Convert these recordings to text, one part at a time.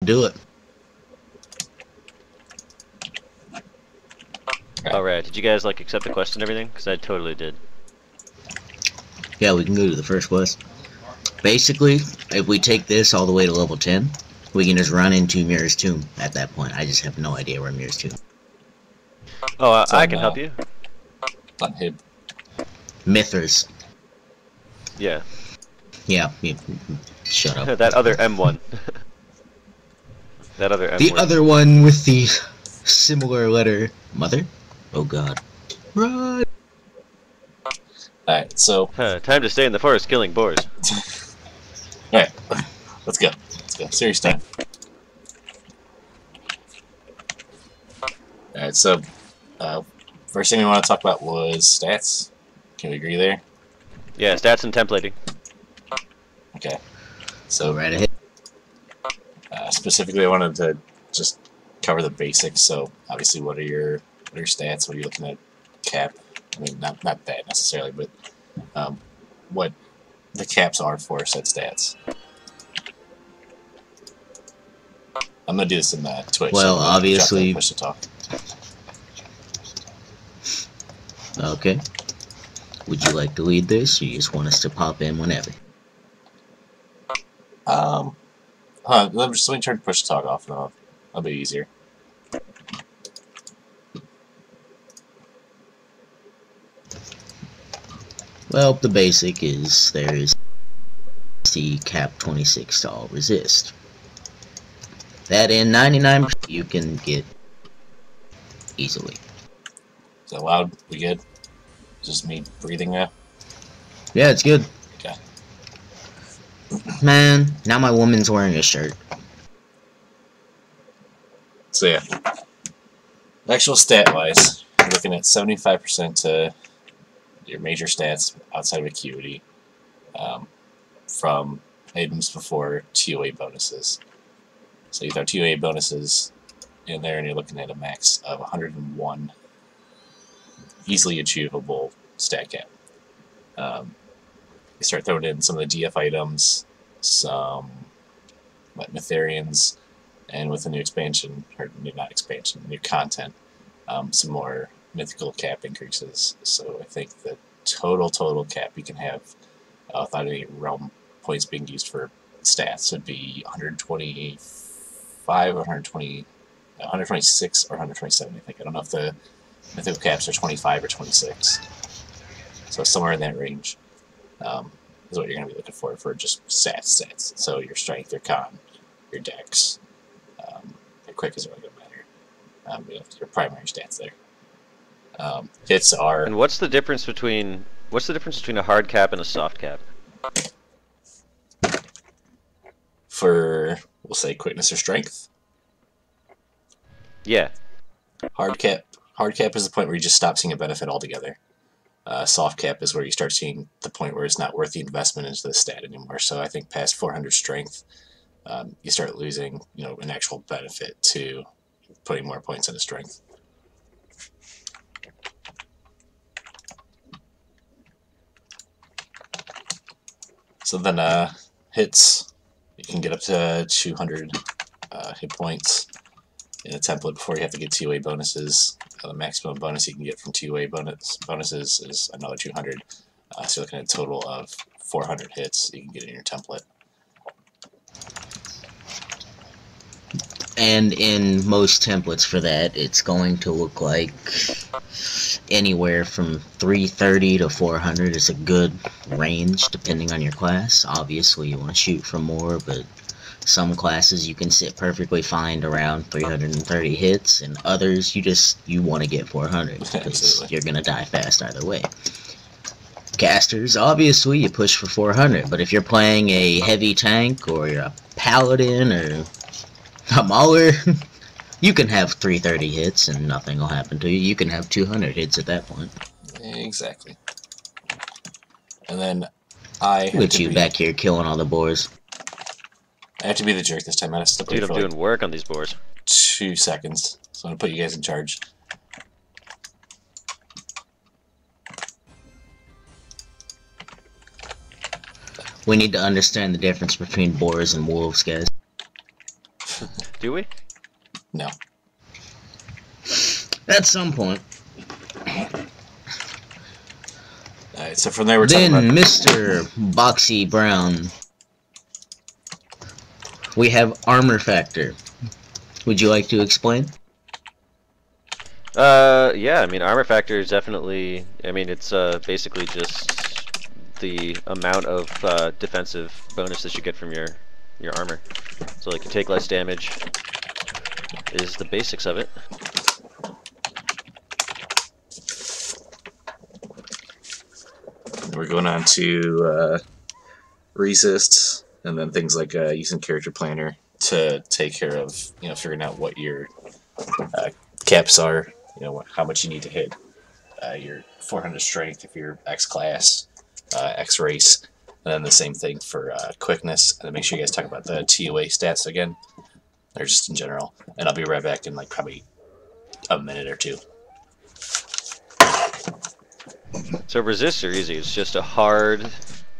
Do it. Alright, did you guys, like, accept the quest and everything? Because I totally did. Yeah, we can go to the first quest. Basically, if we take this all the way to level 10, we can just run into Mirror's Tomb at that point. I just have no idea where Mirror's Tomb is. Oh, I can help you. On Hib. Mithras. Yeah. Yeah, shut up. That other M1. That other M1. The other one with the similar letter. Mother? Oh god. Run! Alright, so... Time to stay in the forest killing boars. Alright, let's go. Let's go. Serious time. Alright, so... first thing we want to talk about was stats. Can we agree there? Yeah, stats and templating. Okay. So, right ahead. Specifically, I wanted to just cover the basics. So, obviously, what are your stats? What are you looking at? Cap. I mean, not that necessarily, but what the caps are for set stats. I'm gonna do this in Twitch. Well, so obviously. Push to talk. Okay. Would you like to lead this, or you just want us to pop in whenever? Let me turn push to talk off, and that'll be easier. Well, the basic is there is the cap 26 to all resist. That in 99% you can get easily. Is that loud? We good? Just me breathing now? Yeah, it's good. Okay. Man, now my woman's wearing a shirt. So yeah. Actual stat-wise, you're looking at 75% to your major stats outside of acuity from items before TOA bonuses. So you throw TOA bonuses in there and you're looking at a max of 101 easily achievable stat cap. You start throwing in some of the DF items, some Mytharians, and with the new expansion, or not expansion, new content, some more mythical cap increases. So I think the total cap you can have without any realm points being used for stats would be 125 or 126 or 127, I think. I don't know if the mythical caps are 25 or 26. So somewhere in that range is what you're going to be looking for just stats. So your strength, your con, your dex, your quick isn't really going to matter. Your primary stats there. Hits are. And what's the difference between a hard cap and a soft cap? For, we'll say, quickness or strength. Yeah. Hard cap is the point where you just stop seeing a benefit altogether. Soft cap is where you start seeing the point where it's not worth the investment into the stat anymore. So I think past 400 strength, you start losing, an actual benefit to putting more points into strength. So then hits, you can get up to 200 hit points in a template before you have to get TOA bonuses. The maximum bonus you can get from TOA bonuses is another 200. So you're looking at a total of 400 hits you can get in your template. And in most templates for that, it's going to look like anywhere from 330 to 400 is a good range, depending on your class. Obviously, you want to shoot for more, but some classes you can sit perfectly fine around 330 hits, and others you want to get 400 because you're going to die fast either way. Casters, obviously, you push for 400, but if you're playing a heavy tank or you're a paladin or a mauler, you can have 330 hits and nothing will happen to you. You can have 200 hits at that point. Exactly. And then I have Look at to you back here killing all the boars. I have to be the jerk this time. I have to step away Dude, for I'm doing work on these boars. 2 seconds. So I'm going to put you guys in charge. We need to understand the difference between boars and wolves, guys. Do we? No. At some point. Alright, so from there we're Then, talking about... Mr. Boxy Brown, we have armor factor. Would you like to explain? Yeah, I mean, armor factor is definitely, I mean, it's basically just the amount of defensive bonus that you get from your armor. So, like, you take less damage is the basics of it. We're going on to resists, and then things like using character planner to take care of, you know, figuring out what your caps are, you know, how much you need to hit your 400 strength if you're X class, X race, and then the same thing for quickness. And then make sure you guys talk about the TOA stats again, or just in general. And I'll be right back in like probably a minute or two. So resists are easy. It's just a hard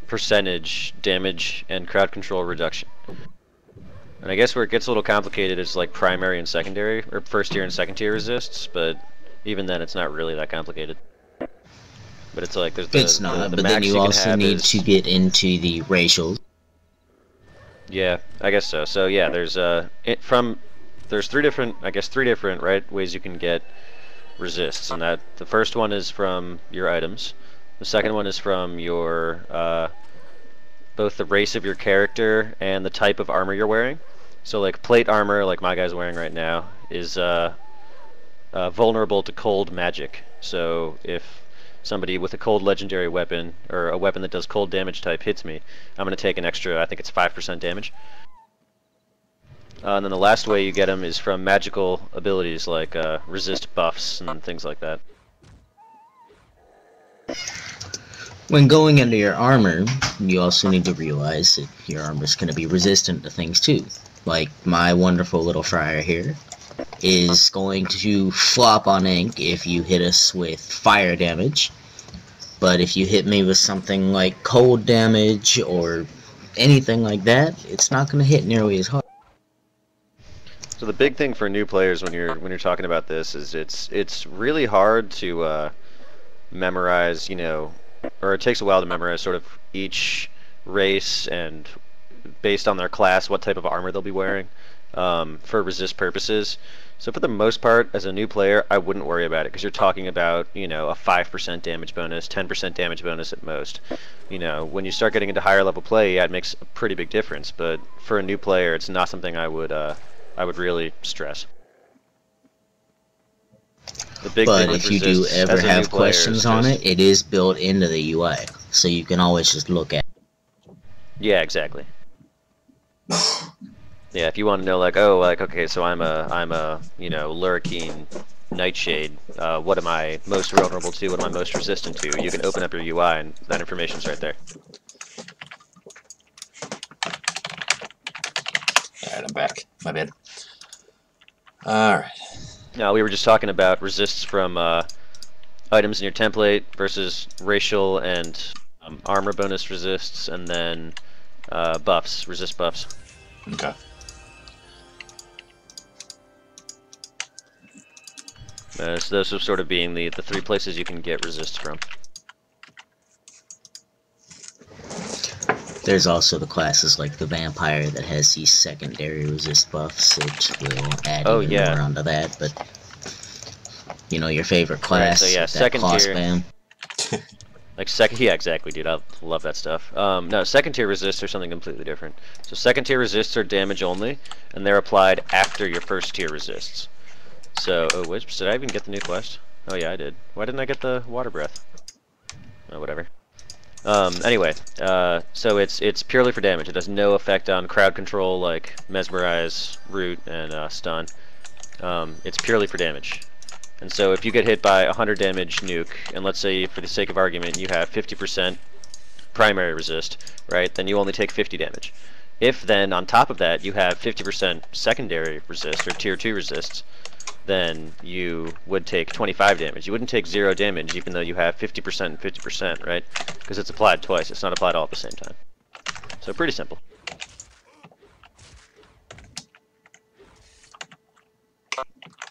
percentage damage and crowd control reduction. And I guess where it gets a little complicated is like primary and secondary, or first tier and second tier resists, but even then it's not really that complicated. But it's like there's It's not, but then you also need to get into the racial. Yeah, I guess so. So yeah, there's three different right ways you can get resists, and that the first one is from your items. The second one is from your both the race of your character and the type of armor you're wearing. So like plate armor, like my guy's wearing right now, is vulnerable to cold magic. So if somebody with a cold legendary weapon, or a weapon that does cold damage type hits me, I'm going to take an extra, I think it's 5% damage. And then the last way you get them is from magical abilities like resist buffs and things like that. When going into your armor, you also need to realize that your armor is going to be resistant to things too. Like my wonderful little friar here is going to flop on ink if you hit us with fire damage. But if you hit me with something like cold damage or anything like that, it's not going to hit nearly as hard. So the big thing for new players when you're talking about this is it's really hard to memorize, you know, or it takes a while to memorize sort of each race and based on their class what type of armor they'll be wearing for resist purposes. So for the most part, as a new player, I wouldn't worry about it because you're talking about, you know, a 5% damage bonus, 10% damage bonus at most. You know, when you start getting into higher level play, yeah, it makes a pretty big difference. But for a new player, it's not something I would really stress. The big But thing with if you do resists ever as a new have player questions is on just- it, it is built into the UI, so you can always just look at it. Yeah, exactly. Yeah, if you want to know, like, oh, like, okay, so I'm a, you know, Lurkine Nightshade. What am I most vulnerable to? What am I most resistant to? You can open up your UI, and that information's right there. Alright, I'm back. My bad. Alright. Now, we were just talking about resists from items in your template versus racial and armor bonus resists, and then buffs, resist buffs. Okay. So those are sort of being the three places you can get resists from. There's also the classes like the vampire that has these secondary resist buffs that will add even more onto that, but you know, your favorite class, right, so yeah, that second claw tier. spam. Like yeah, exactly, dude. I love that stuff. No, second tier resists are something completely different. So second tier resists are damage only, and they're applied after your first tier resists. So, oh, which did I even get the new quest? Oh yeah, I did. Why didn't I get the water breath? Oh, whatever. Anyway, so it's purely for damage. It has no effect on crowd control like mesmerize, root, and stun. It's purely for damage. And so if you get hit by 100 damage nuke, and let's say for the sake of argument you have 50% primary resist, right, then you only take 50 damage. If then on top of that you have 50% secondary resist or tier 2 resists, then you would take 25 damage. You wouldn't take 0 damage even though you have 50% and 50%, right? Because it's applied twice, it's not applied all at the same time. So pretty simple.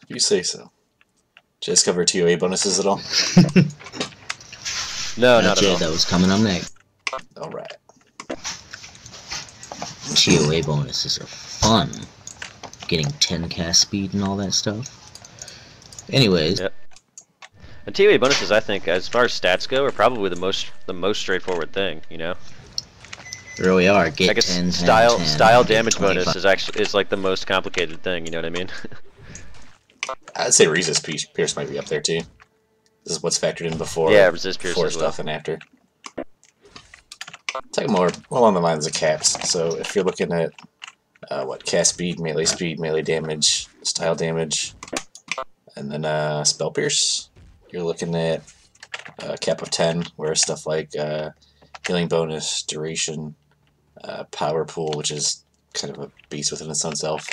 You say so. Did you guys cover TOA bonuses at all? No, not at all. That was coming up next. Alright. TOA bonuses are fun. Getting 10 cast speed and all that stuff. Anyways. Yep. And TOA bonuses, I think, as far as stats go, are probably the most straightforward thing, you know? They really are. Get I guess 10, 10, style 10, style get damage 25. bonus is like the most complicated thing, you know what I mean? I'd say resist pierce might be up there too. This is what's factored in before. Yeah, resist pierce before as well. stuff and after. Talking more along the lines of caps. So if you're looking at what cast speed, melee damage, style damage, and then spell pierce, you're looking at a cap of 10, where stuff like healing bonus, duration, power pool, which is kind of a beast within its own self,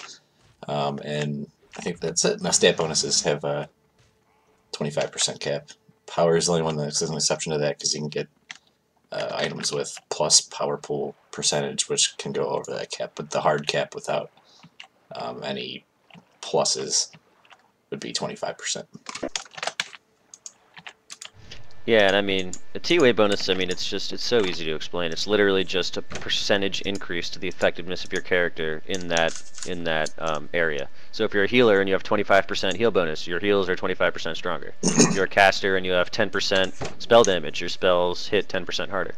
and I think that's it. Now stat bonuses have a 25% cap. Power is the only one that's an exception to that because you can get items with plus power pool percentage, which can go over that cap. But the hard cap without any pluses would be 25%. Yeah, and I mean, a TOA bonus, I mean, it's so easy to explain. It's literally just a percentage increase to the effectiveness of your character in that area. So if you're a healer and you have 25% heal bonus, your heals are 25% stronger. If you're a caster and you have 10% spell damage, your spells hit 10% harder.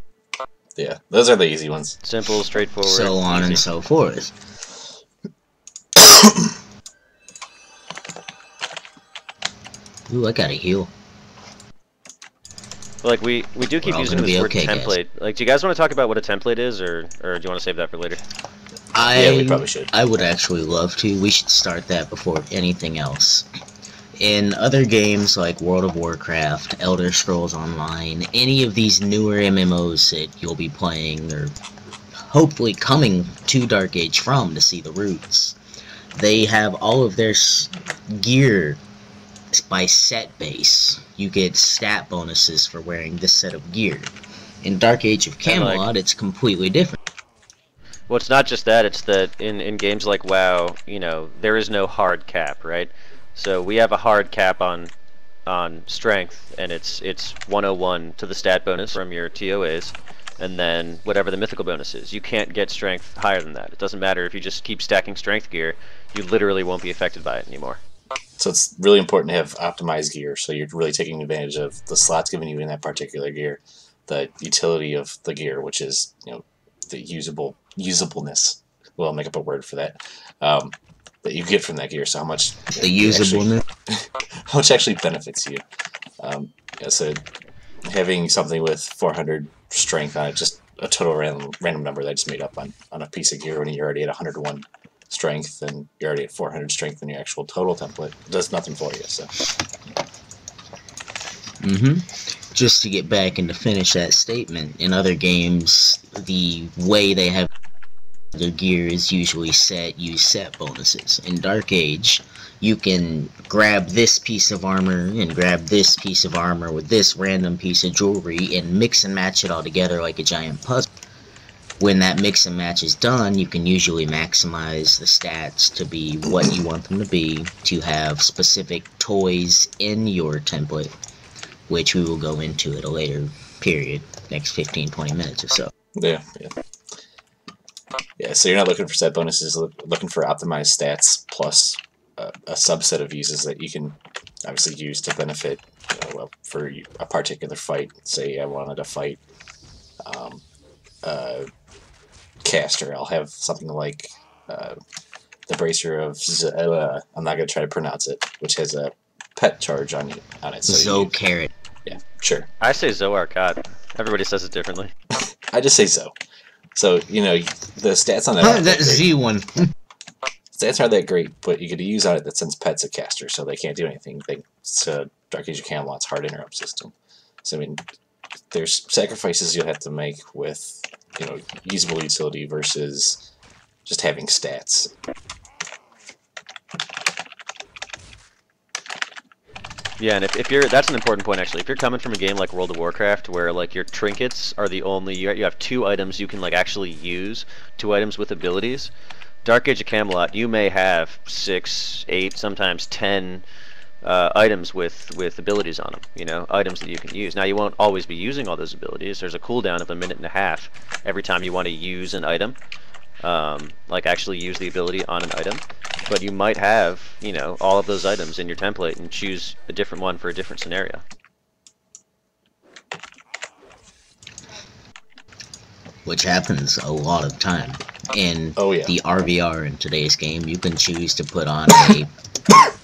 Yeah, those are the easy ones. Simple, straightforward, So on easy. and so forth. Ooh, I gotta heal. Like we do keep We're all using gonna this be word okay, guys. template. Like, do you guys want to talk about what a template is, or do you want to save that for later? Yeah, we probably should. I would actually love to. We should start that before anything else. In other games like World of Warcraft, Elder Scrolls Online, any of these newer MMOs that you'll be playing, or hopefully coming to Dark Age from to see the roots, they have all of their gear by set base. You get stat bonuses for wearing this set of gear. In Dark Age of Camelot, it's completely different. Well, it's not just that, it's that in games like WoW, you know, there is no hard cap, right? So we have a hard cap on strength, and it's 101 to the stat bonus from your TOAs, and then whatever the mythical bonus is. You can't get strength higher than that. It doesn't matter if you just keep stacking strength gear, you literally won't be affected by it anymore. So it's really important to have optimized gear, so you're really taking advantage of the slots given you in that particular gear, the utility of the gear, which is, you know, the usableness. Well, I'll make up a word for that. That you get from that gear. So how much The usableness. how much actually benefits you. Yeah, so having something with 400 strength on it, just a total random number that I just made up on a piece of gear when you're already at 101 strength and you're already at 400 strength in your actual total template, it does nothing for you. So. Just to get back and to finish that statement, in other games, the way they have their gear is usually use set bonuses. In Dark Age, you can grab this piece of armor and grab this piece of armor with this random piece of jewelry and mix and match it all together like a giant puzzle. When that mix and match is done, you can usually maximize the stats to be what you want them to be, to have specific toys in your template, which we will go into at a later period, next 15-20 minutes or so. Yeah, so you're not looking for set bonuses, looking for optimized stats plus a subset of uses that you can obviously use to benefit, well, for a particular fight. Say I wanted to fight caster, I'll have something like the Bracer of I'm not going to try to pronounce it, which has a pet charge on it. So Carrot. Yeah, sure. I say Zoarcot. Everybody says it differently. I just say Zo. So, you know, the stats on that aren't that that great. Z one. Stats aren't that great, but you get to use on it that sends pets at caster, so they can't do anything thanks to Dark Age of Camelot's hard interrupt system. So, I mean, there's sacrifices you'll have to make with, you know, usable utility versus just having stats. Yeah, and if you're, that's an important point actually. If you're coming from a game like World of Warcraft, where like your trinkets are the only, you have 2 items you can like actually use, 2 items with abilities, Dark Age of Camelot, you may have 6, 8, sometimes 10 items with abilities on them. You know, items that you can use. Now you won't always be using all those abilities. There's a cooldown of 1.5 minutes every time you want to use an item, like actually use the ability on an item. But you might have, you know, all of those items in your template and choose a different one for a different scenario. Which happens a lot of time. In the RVR in today's game, you can choose to put on a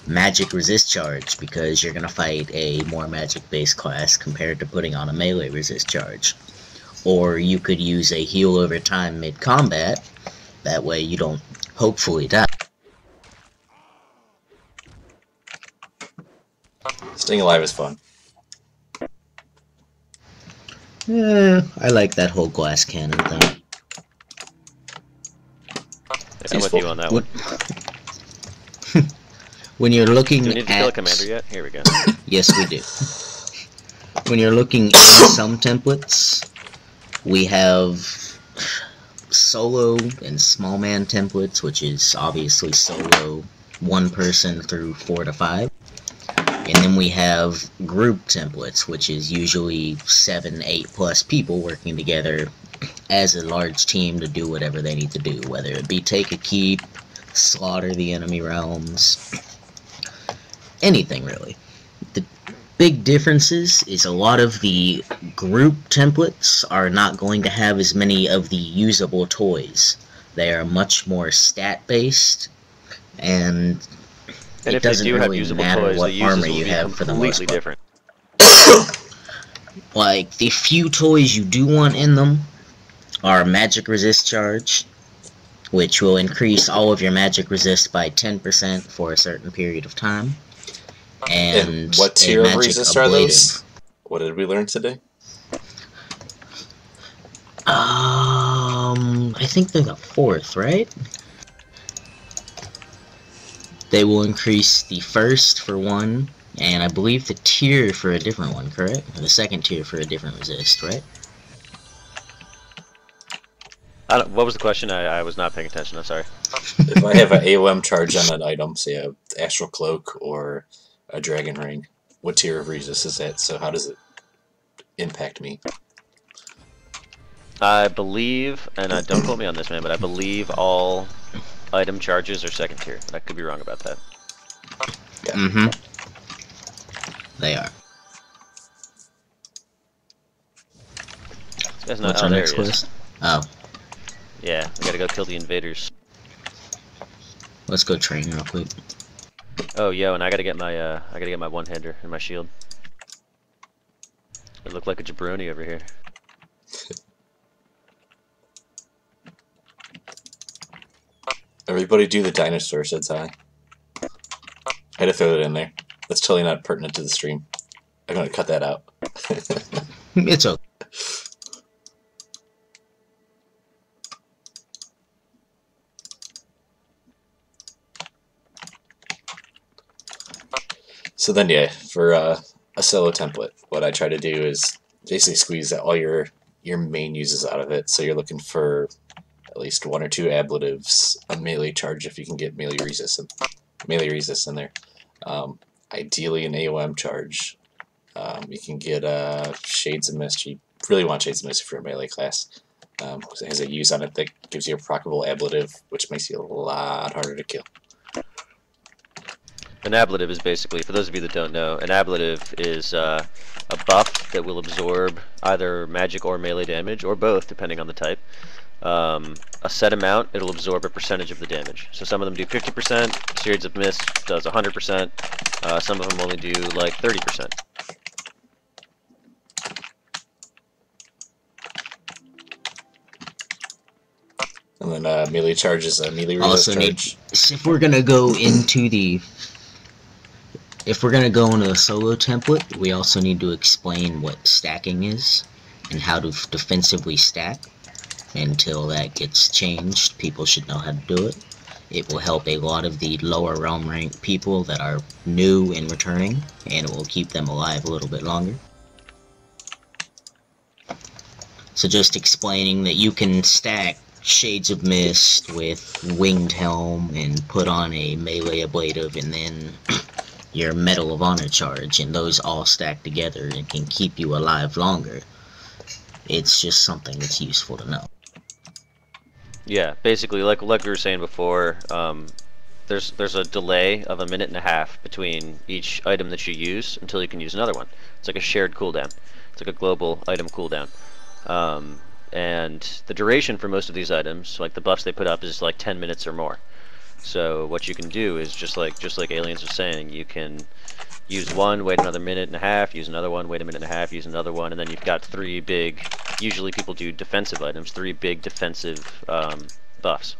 magic resist charge because you're going to fight a more magic-based class compared to putting on a melee resist charge. Or you could use a heal over time mid-combat, that way you don't hopefully die. Staying alive is fun. I like that whole glass cannon thing. I'm with you on that one. When you're looking Do we need to kill a commander yet? Here we go. Yes, we do. When you're looking at some templates, we have solo and small man templates, which is obviously solo 1 person through 4 to 5. And then we have group templates, which is usually 7, 8 plus people working together as a large team to do whatever they need to do, whether it be take a keep, slaughter the enemy realms, anything really. The big differences is a lot of the group templates are not going to have as many of the usable toys. They are much more stat-based, and it doesn't really matter what armor you have for the most part. Different. Like, the few toys you do want in them are magic resist charge, which will increase all of your magic resist by 10% for a certain period of time. And what tier of resist are those? What did we learn today? I think they're the 4th, right? They will increase the 1st for 1, and I believe the tier for a different one, correct? Or the 2nd tier for a different resist, right? What was the question? I was not paying attention, I'm sorry. If I have an AOM charge on an item, say a Astral Cloak or a Dragon Ring, what tier of resist is that? So how does it impact me? I believe, and don't quote me on this, man, but I believe all item charges are 2nd tier. I could be wrong about that. Yeah. They are. This guy's not. What's our next quest? Oh. Yeah, we gotta go kill the invaders. Let's go train real quick. Oh, yo, and I gotta get my one-hander and my shield. I look like a jabroni over here. Everybody do the dinosaur, said Ty. I had to throw that in there. That's totally not pertinent to the stream. I'm gonna cut that out. It's okay. So then, yeah, for a solo template, what I try to do is basically squeeze all your main uses out of it. So you're looking for at least 1 or 2 ablatives, a melee charge if you can get melee resist in there. Ideally, an AOM charge. You can get Shades of Mist. You really want Shades of Mist for a melee class. Because it has a use on it that gives you a proccable ablative, which makes you a lot harder to kill. An ablative is basically, for those of you that don't know, an ablative is a buff that will absorb either magic or melee damage, or both, depending on the type. A set amount, it'll absorb a percentage of the damage. So some of them do 50%, Shades of Mist does 100%, some of them only do like 30%. And then melee charge is a melee resist charge. If we're gonna go into the... If we're gonna go into a solo template, we also need to explain what stacking is, and how to defensively stack. Until that gets changed, people should know how to do it. It will help a lot of the lower realm rank people that are new and returning, and it will keep them alive a little bit longer. So just explaining that you can stack Shades of Mist with Winged Helm and put on a melee ablative and then your Medal of Honor charge, and those all stack together and can keep you alive longer. It's just something that's useful to know. Yeah, basically, like we were saying before, there's a delay of 1.5 minutes between each item that you use until you can use another one. It's like a shared cooldown. It's like a global item cooldown. And the duration for most of these items, like the buffs they put up, is like 10 minutes or more. So what you can do is just like Aliens was saying, you can use one, wait another 1.5 minutes, use another one, wait 1.5 minutes, use another one, and then you've got 3 big, usually people do defensive items, 3 big defensive buffs.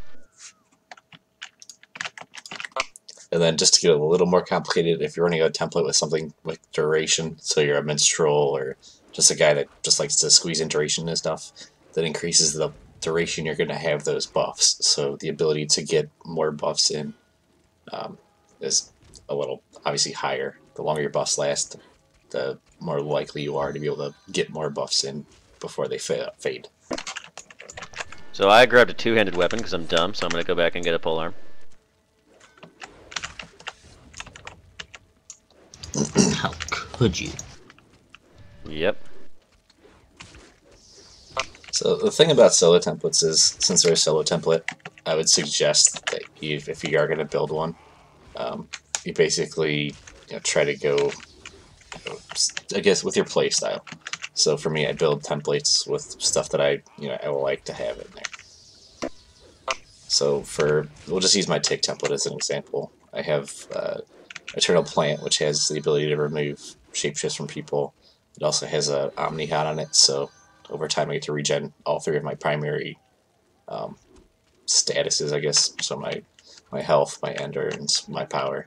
And then just to get a little more complicated, if you're running a template with something like duration, so you're a minstrel or just a guy that just likes to squeeze in duration and stuff, that increases the duration you're going to have those buffs. So the ability to get more buffs in is a little obviously higher. The longer your buffs last, the more likely you are to be able to get more buffs in before they fade. So I grabbed a 2-handed weapon because I'm dumb, so I'm going to go back and get a polearm. How could you? Yep. So the thing about solo templates is, since they're a solo template, I would suggest that if you are going to build one, you basically try to go, I guess, with your play style. So for me, I build templates with stuff that I will like to have in there. So we'll just use my tick template as an example. I have Eternal Plant, which has the ability to remove shapeshifts from people. It also has a Omni Hat on it, so over time I get to regen all 3 of my primary statuses, I guess. So my health, my endurance, my power.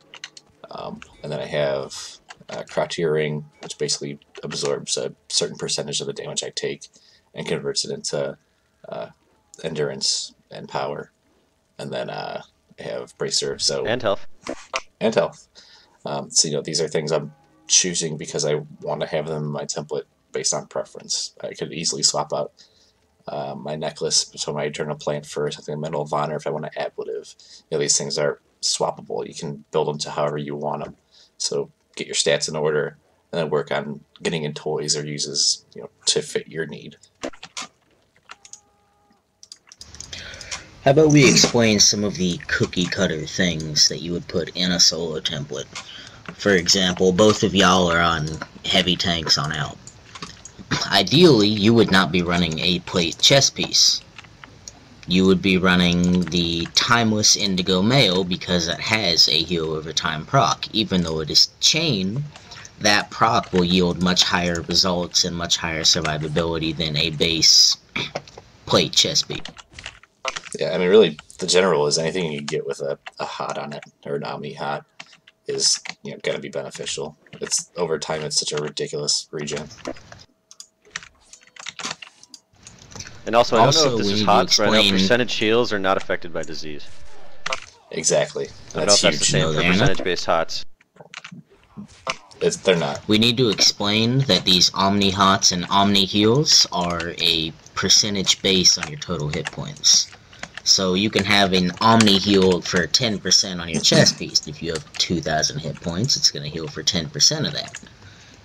And then I have Crottier Ring, which basically absorbs a certain percentage of the damage I take and converts it into endurance and power. And then I have Bracer, And health. And health. So these are things I'm choosing because I want to have them in my template based on preference. I could easily swap out my necklace, so my Eternal Plant, for something like Medal of Honor if I want to ablative. These things are swappable. You can build them to however you want them. So get your stats in order, and then work on getting in toys or uses to fit your need. How about we explain some of the cookie cutter things that you would put in a solo template? For example, both of y'all are on heavy tanks on out. Ideally, you would not be running a plate chest piece. You would be running the Timeless Indigo Mail because it has a heal over time proc. Even though it is chain, that proc will yield much higher results and much higher survivability than a base plate chest piece. Yeah, I mean, really, the general is anything you get with a hot on it, or an Omni Hot, is going to be beneficial. It's over time, it's such a ridiculous regen. And also, I don't know if this we is need hot, to but I know explain- percentage heals are not affected by disease. Exactly. I don't know if that's the same No, for they're not. percentage-based hots. They're not. We need to explain that these Omni Hots and Omni Heals are a percentage base on your total hit points. So you can have an Omni Heal for 10% on your chest piece. If you have 2,000 hit points, it's going to heal for 10% of that.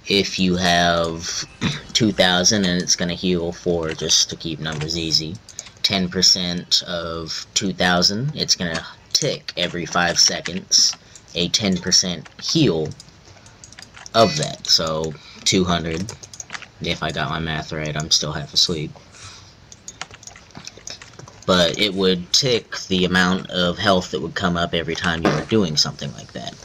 If you have 2,000 and it's going to heal for, just to keep numbers easy, 10% of 2,000, it's going to tick every 5 seconds a 10% heal of that. So 200, if I got my math right, I'm still half asleep. But it would tick the amount of health that would come up every time you were doing something like that.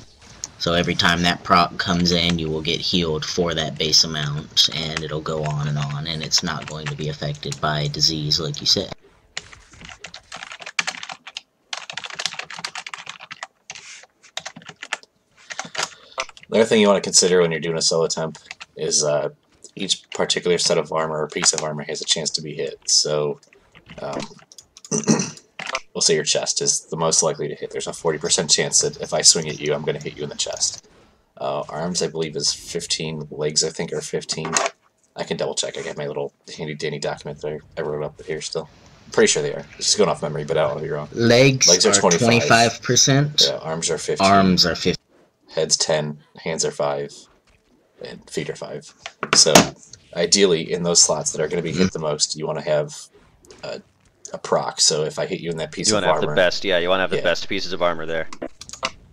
So every time that proc comes in, you will get healed for that base amount, and it'll go on, and it's not going to be affected by disease, like you said. The other thing you want to consider when you're doing a solo temp is each particular set of armor or piece of armor has a chance to be hit. So we'll say your chest is the most likely to hit. There's a 40% chance that if I swing at you, I'm going to hit you in the chest. Arms, I believe, is 15. Legs, I think, are 15. I can double check. I got my little handy dandy document that I wrote up here still. Pretty sure they are. Just going off memory, but I don't want to be wrong. Legs are 25%. 25%. Yeah, arms are 15. Arms are 50. Head's 10. Hands are 5. And feet are 5. So, ideally, in those slots that are going to be hit the most, you want to have a proc. So if I hit you in that piece of armor... You want to have the best, yeah, you want to have the best pieces of armor there.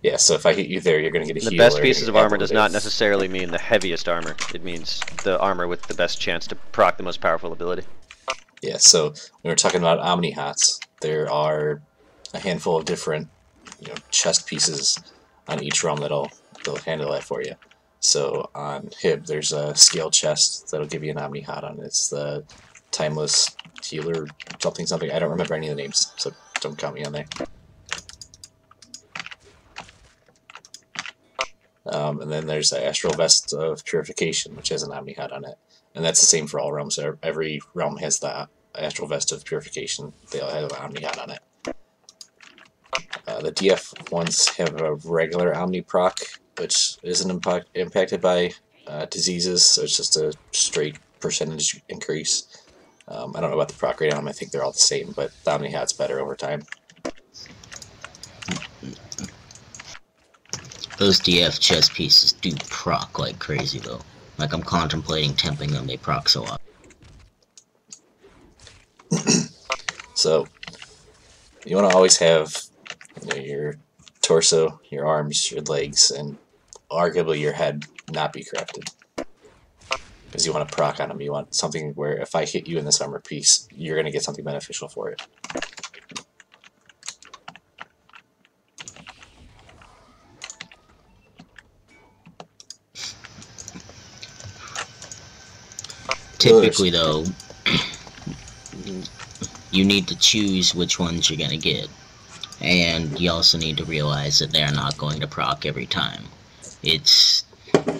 Yeah, so if I hit you there, you're going to get a heal. The best pieces of armor does not necessarily mean the heaviest armor. It means the armor with the best chance to proc the most powerful ability. Yeah, so when we're talking about Omni-Hots, there are a handful of different chest pieces on each realm they'll handle that for you. So on Hib, there's a scale chest that'll give you an Omni-Hot on it. It's the Timeless Healer something something. I don't remember any of the names, so don't count me on there. And then there's the Astral Vest of Purification, which has an Omni-Hot on it. And that's the same for all realms. So every realm has the Astral Vest of Purification. They all have an Omni-Hot on it. The DF ones have a regular Omni proc, which isn't impacted by diseases, so it's just a straight percentage increase. I don't know about the proc rate on them. I think they're all the same, but the Omni-Hot's better over time. Those DF chest pieces do proc like crazy, though. Like, I'm contemplating temping them, they proc so often. So, you want to always have your torso, your arms, your legs, and arguably your head not be corrupted. Because you want to proc on them. You want something where if I hit you in this armor piece, you're going to get something beneficial for it. Typically, though, you need to choose which ones you're gonna get. And you also need to realize that they're not going to proc every time.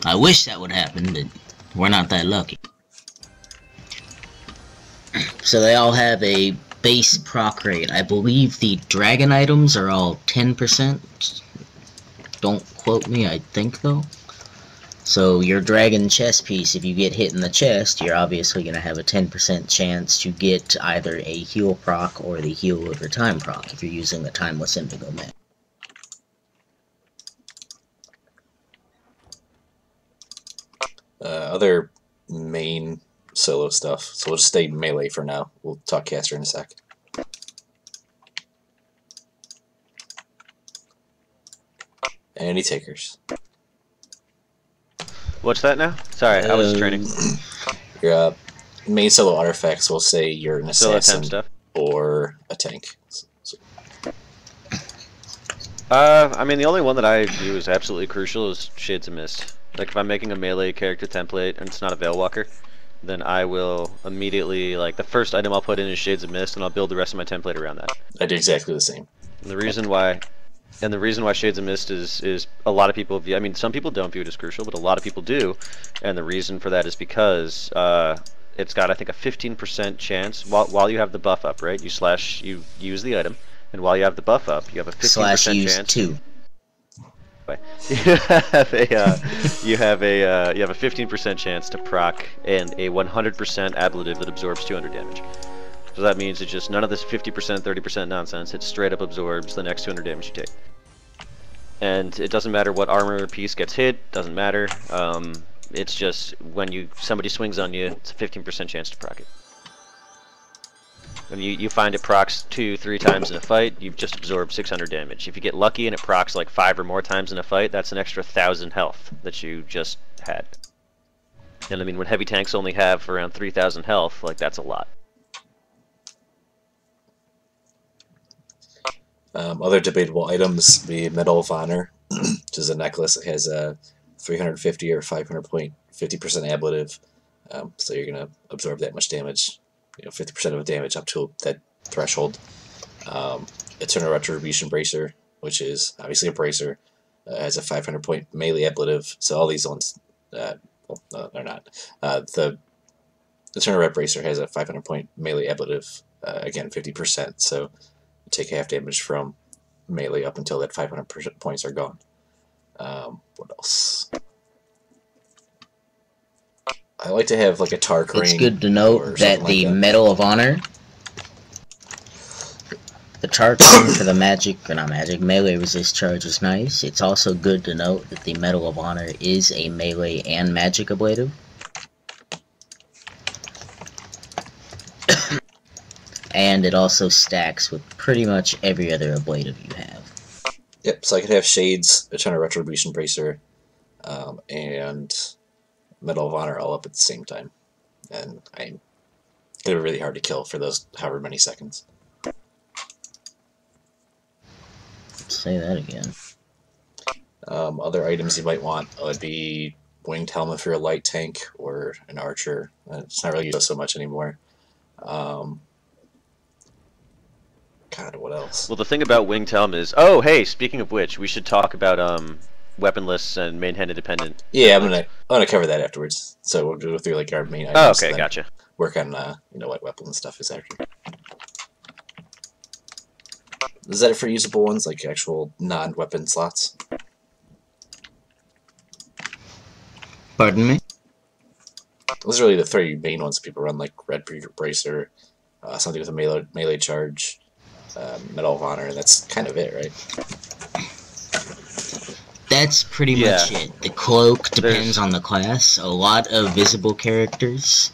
I wish that would happen, but we're not that lucky. So they all have a base proc rate. I believe the dragon items are all 10%. Don't quote me, I think, though. So your dragon chest piece, if you get hit in the chest, you're obviously going to have a 10% chance to get either a heal proc or the heal over time proc if you're using the Timeless Indigo Man. Other main solo stuff, so we'll just stay melee for now. We'll talk caster in a sec. Any takers? What's that now? Sorry, I was training. Your main solo artifacts will say you're an assassin stuff. or a tank. I mean, the only one that I view as absolutely crucial is Shades of Mist. Like, if I'm making a melee character template and it's not a Veilwalker, then I will immediately, like, the first item I'll put in is Shades of Mist, and I'll build the rest of my template around that. I do exactly the same. And the reason why Shades of Mist is a lot of people view, I mean, some people don't view it as crucial, but a lot of people do, and the reason for that is because it's got, I think, a 15% chance while you have the buff up, right? You use the item, and while you have the buff up, you have a 15% chance. /2. You have a 15% chance to proc and a 100% ablative that absorbs 200 damage. So that means it's just none of this 50%, 30% nonsense. It straight up absorbs the next 200 damage you take. And it doesn't matter what armor piece gets hit, doesn't matter. It's just when somebody swings on you, it's a 15% chance to proc it. When you find it procs 2-3 times in a fight, you've just absorbed 600 damage. If you get lucky and it procs like 5 or more times in a fight, that's an extra 1,000 health that you just had. And I mean, when heavy tanks only have around 3,000 health, like, that's a lot. Other debatable items, the Medal of Honor, which is a necklace that has a 350 or 500 point 50% ablative, so you're going to absorb that much damage, 50% of the damage up to that threshold. Eternal Retribution Bracer, which is obviously a bracer, has a 500 point melee ablative, so all these ones, well, no, they're not. The Eternal Ret Bracer has a 500 point melee ablative, again 50%, so take half damage from melee up until that 500 points are gone. What else? I like to have like a Tark ring. It's good to note that the Medal of Honor The chart for the melee resist charge is nice. It's also good to note that the Medal of Honor is a melee and magic ablative. And it also stacks with pretty much every other ablative you have. Yep, so I could have Shades, a China Retribution Bracer, and Medal of Honor all up at the same time. And they're really hard to kill for those however many seconds. Say that again. Other items you might want would be Winged Helm if you're a light tank or an archer. It's not really used so much anymore. God, what else? Well, the thing about Winged Helm is... Oh, hey, speaking of which, we should talk about weaponless and main hand independent. Yeah, I'm gonna cover that afterwards. So we'll go through like our main items. Oh, okay, gotcha. Work on what weapon and stuff is after. Is that it for usable ones, like actual non-weapon slots? Pardon me? Those are really the three main ones people run, like Red Bracer, something with a melee charge, Medal of Honor, and that's kind of it, right? That's pretty much it. The cloak depends on the class. A lot of visible characters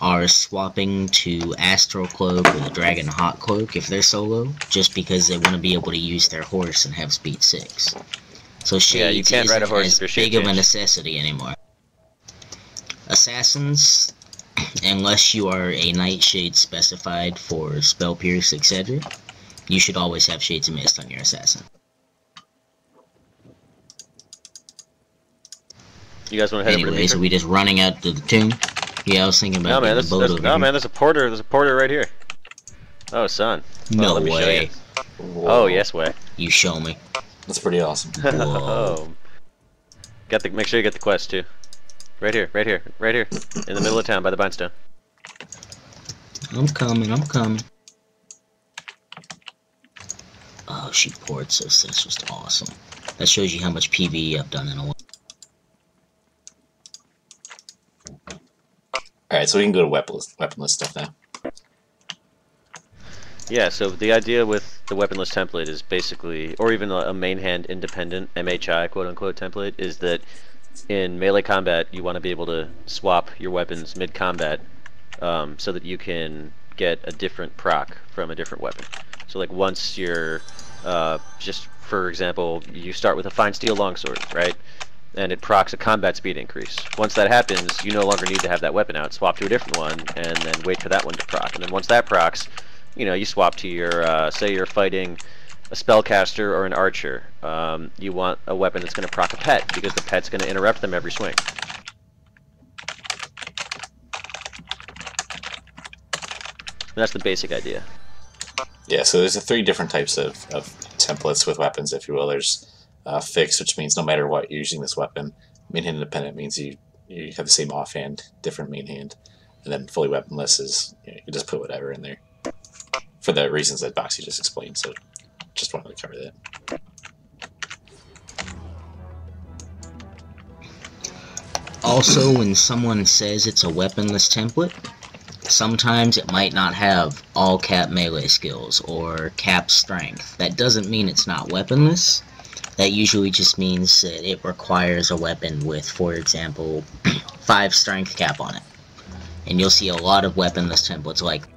are swapping to Astral Cloak or the Dragon Hawk Cloak if they're solo, just because they want to be able to use their horse and have speed 6. So Shades you can't ride a horse isn't if as you're big of a necessity anymore. Assassins, unless you are a Nightshade specified for Spell Pierce, etc., you should always have Shades of Mist on your Assassin. You guys want to head over to Anyways, are we just running out to the tomb? Yeah, I was thinking about man, the boat over here. man, there's a porter. There's a porter right here. Oh, son. No let me show way. you. Oh, yes way. You show me. That's pretty awesome. Oh. Make sure you get the quest too. Right here, right here, right here. In the middle of town by the Bindstone. I'm coming, I'm coming. Oh, she poured, so that's just awesome. That shows you how much PvE I've done in a while. Alright, so we can go to weaponless stuff now. Yeah, so the idea with the weaponless template is basically, or even a main hand independent MHI quote-unquote template, is that in melee combat you want to be able to swap your weapons mid-combat so that you can get a different proc from a different weapon. So like once you're, just for example, you start with a fine steel longsword, right? And it procs a combat speed increase. Once that happens, you no longer need to have that weapon out. Swap to a different one, and then wait for that one to proc. And then once that procs, you swap to your, say you're fighting a spellcaster or an archer. You want a weapon that's going to proc a pet, because the pet's going to interrupt them every swing. And that's the basic idea. Yeah, so there's 3 different types of templates with weapons, if you will. There's fixed, which means no matter what you're using this weapon. Main hand independent means you have the same offhand, different main hand. And then fully weaponless is you just put whatever in there. For the reasons that Boxy just explained, so just wanted to cover that. Also, when someone says it's a weaponless template, sometimes it might not have all cap melee skills or cap strength. That doesn't mean it's not weaponless. That usually just means that it requires a weapon with, for example, 5 strength cap on it. And you'll see a lot of weaponless templates like that.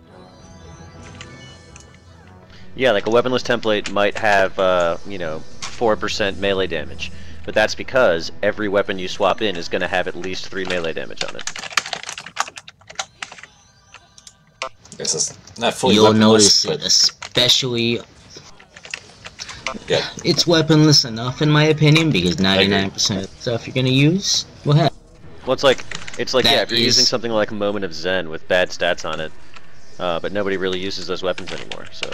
Yeah, like a weaponless template might have, 4% melee damage. But that's because every weapon you swap in is going to have at least 3 melee damage on it. This is not fully You'll weaponless, notice it, especially... Yeah. It's weaponless enough, in my opinion, because 99% of the stuff you're going to use will have. Well, it's like yeah, if you're is... using something like Moment of Zen with bad stats on it, but nobody really uses those weapons anymore, so...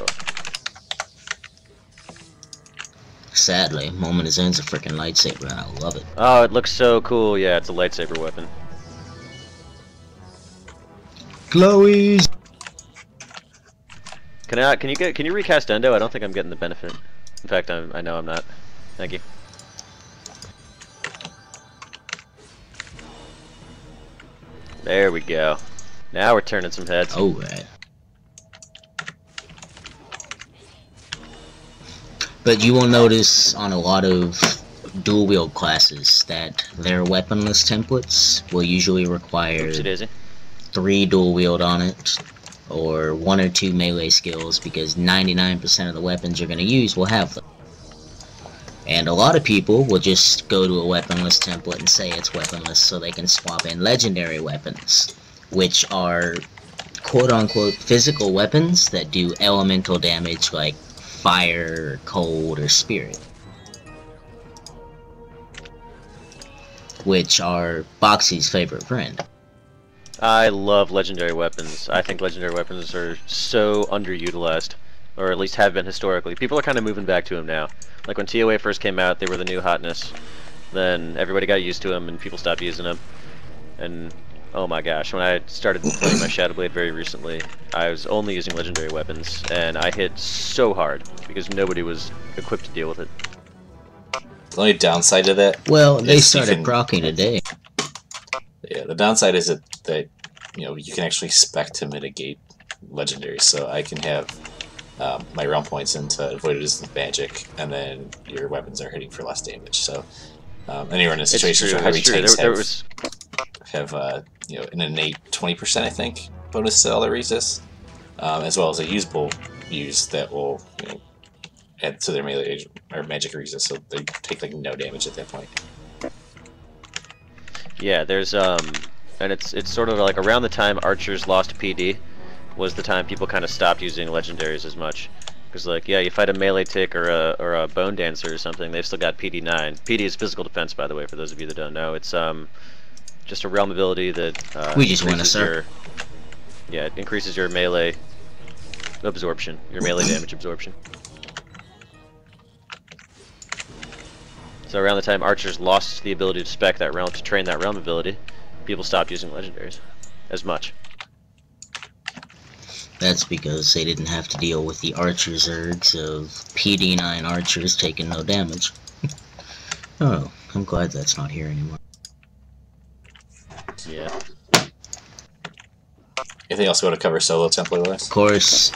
Sadly, Moment of Zen's a freaking lightsaber, and I love it. Oh, it looks so cool. Yeah, it's a lightsaber weapon. Glowies! Can you recast Endo? I don't think I'm getting the benefit. In fact, I know I'm not. Thank you. There we go. Now we're turning some heads. Alright. But you will notice on a lot of dual wield classes that their weaponless templates will usually require Oopsie daisy. 3 dual wield on it, or 1 or 2 melee skills, because 99% of the weapons you're going to use will have them. And a lot of people will just go to a weaponless template and say it's weaponless so they can swap in legendary weapons, which are quote-unquote physical weapons that do elemental damage like fire, cold, or spirit, which are Boxy's favorite friend. I love legendary weapons. I think legendary weapons are so underutilized, or at least have been historically. People are kind of moving back to them now. Like when TOA first came out, they were the new hotness. Then everybody got used to them and people stopped using them. And oh my gosh, when I started playing my Shadow Blade very recently, I was only using legendary weapons, and I hit so hard because nobody was equipped to deal with it. The only downside to that, well, they is started proccing today. Yeah, the downside is that you can actually spec to mitigate legendaries. So I can have my realm points into avoid resistant magic, and then your weapons are hitting for less damage. So anywhere in a situation where heavy tanks have an innate 20%, I think, bonus to all their resists, as well as a usable use that will add to their melee or magic resist, so they take like no damage at that point. Yeah, there's and it's sort of like around the time archers lost PD was the time people kind of stopped using legendaries as much. Because like, yeah, you fight a melee tick or a bone dancer or something, they've still got PD 9. PD is physical defense, by the way, for those of you that don't know. It's just a realm ability that we just won a sir. Yeah, it increases your melee absorption, your melee damage absorption. So around the time archers lost the ability to spec that realm, to train that realm ability, people stopped using legendaries as much. That's because they didn't have to deal with the archer zergs of PD9 archers taking no damage. Oh, I'm glad that's not here anymore. Yeah. Anything else you want to cover solo template wise? Of course.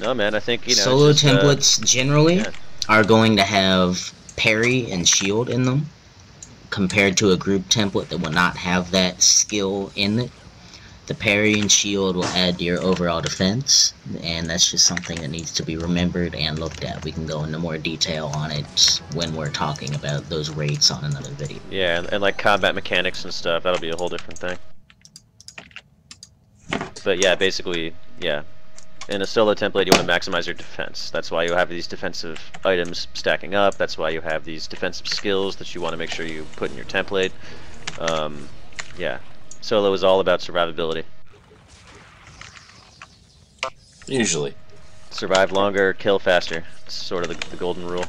No, man, I think, solo templates generally are going to have parry and shield in them, compared to a group template that will not have that skill in it. The parry and shield will add to your overall defense, and that's just something that needs to be remembered and looked at. We can go into more detail on it when we're talking about those rates on another video. Yeah, and like combat mechanics and stuff, that'll be a whole different thing. But yeah, basically, yeah. In a solo template, you want to maximize your defense. That's why you have these defensive items stacking up. That's why you have these defensive skills that you want to make sure you put in your template. Yeah, solo is all about survivability. Usually. Survive longer, kill faster. It's sort of the golden rule.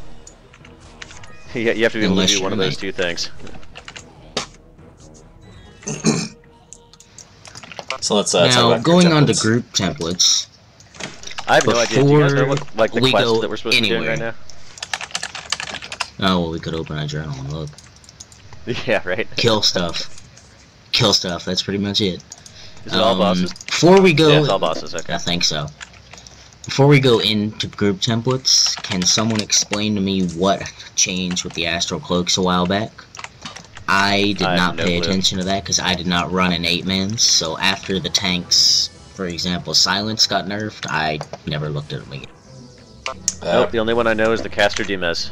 You have to be able to do one of those two things. So let's now, talk about going on to group templates. I have no idea. Do you guys know what, like, the quest that we're supposed to be doing right now? Oh, well, we could open a journal and look. Yeah, right. Kill stuff. Kill stuff, that's pretty much it. Is it all bosses? Before we go... Yeah, it's all bosses, okay. I think so. Before we go into group templates, can someone explain to me what changed with the Astral Cloaks a while back? I did not pay attention to that because I did not run an 8-man, so after the tanks, for example, Silence got nerfed, I never looked at them again. Nope, the only one I know is the Caster Demez.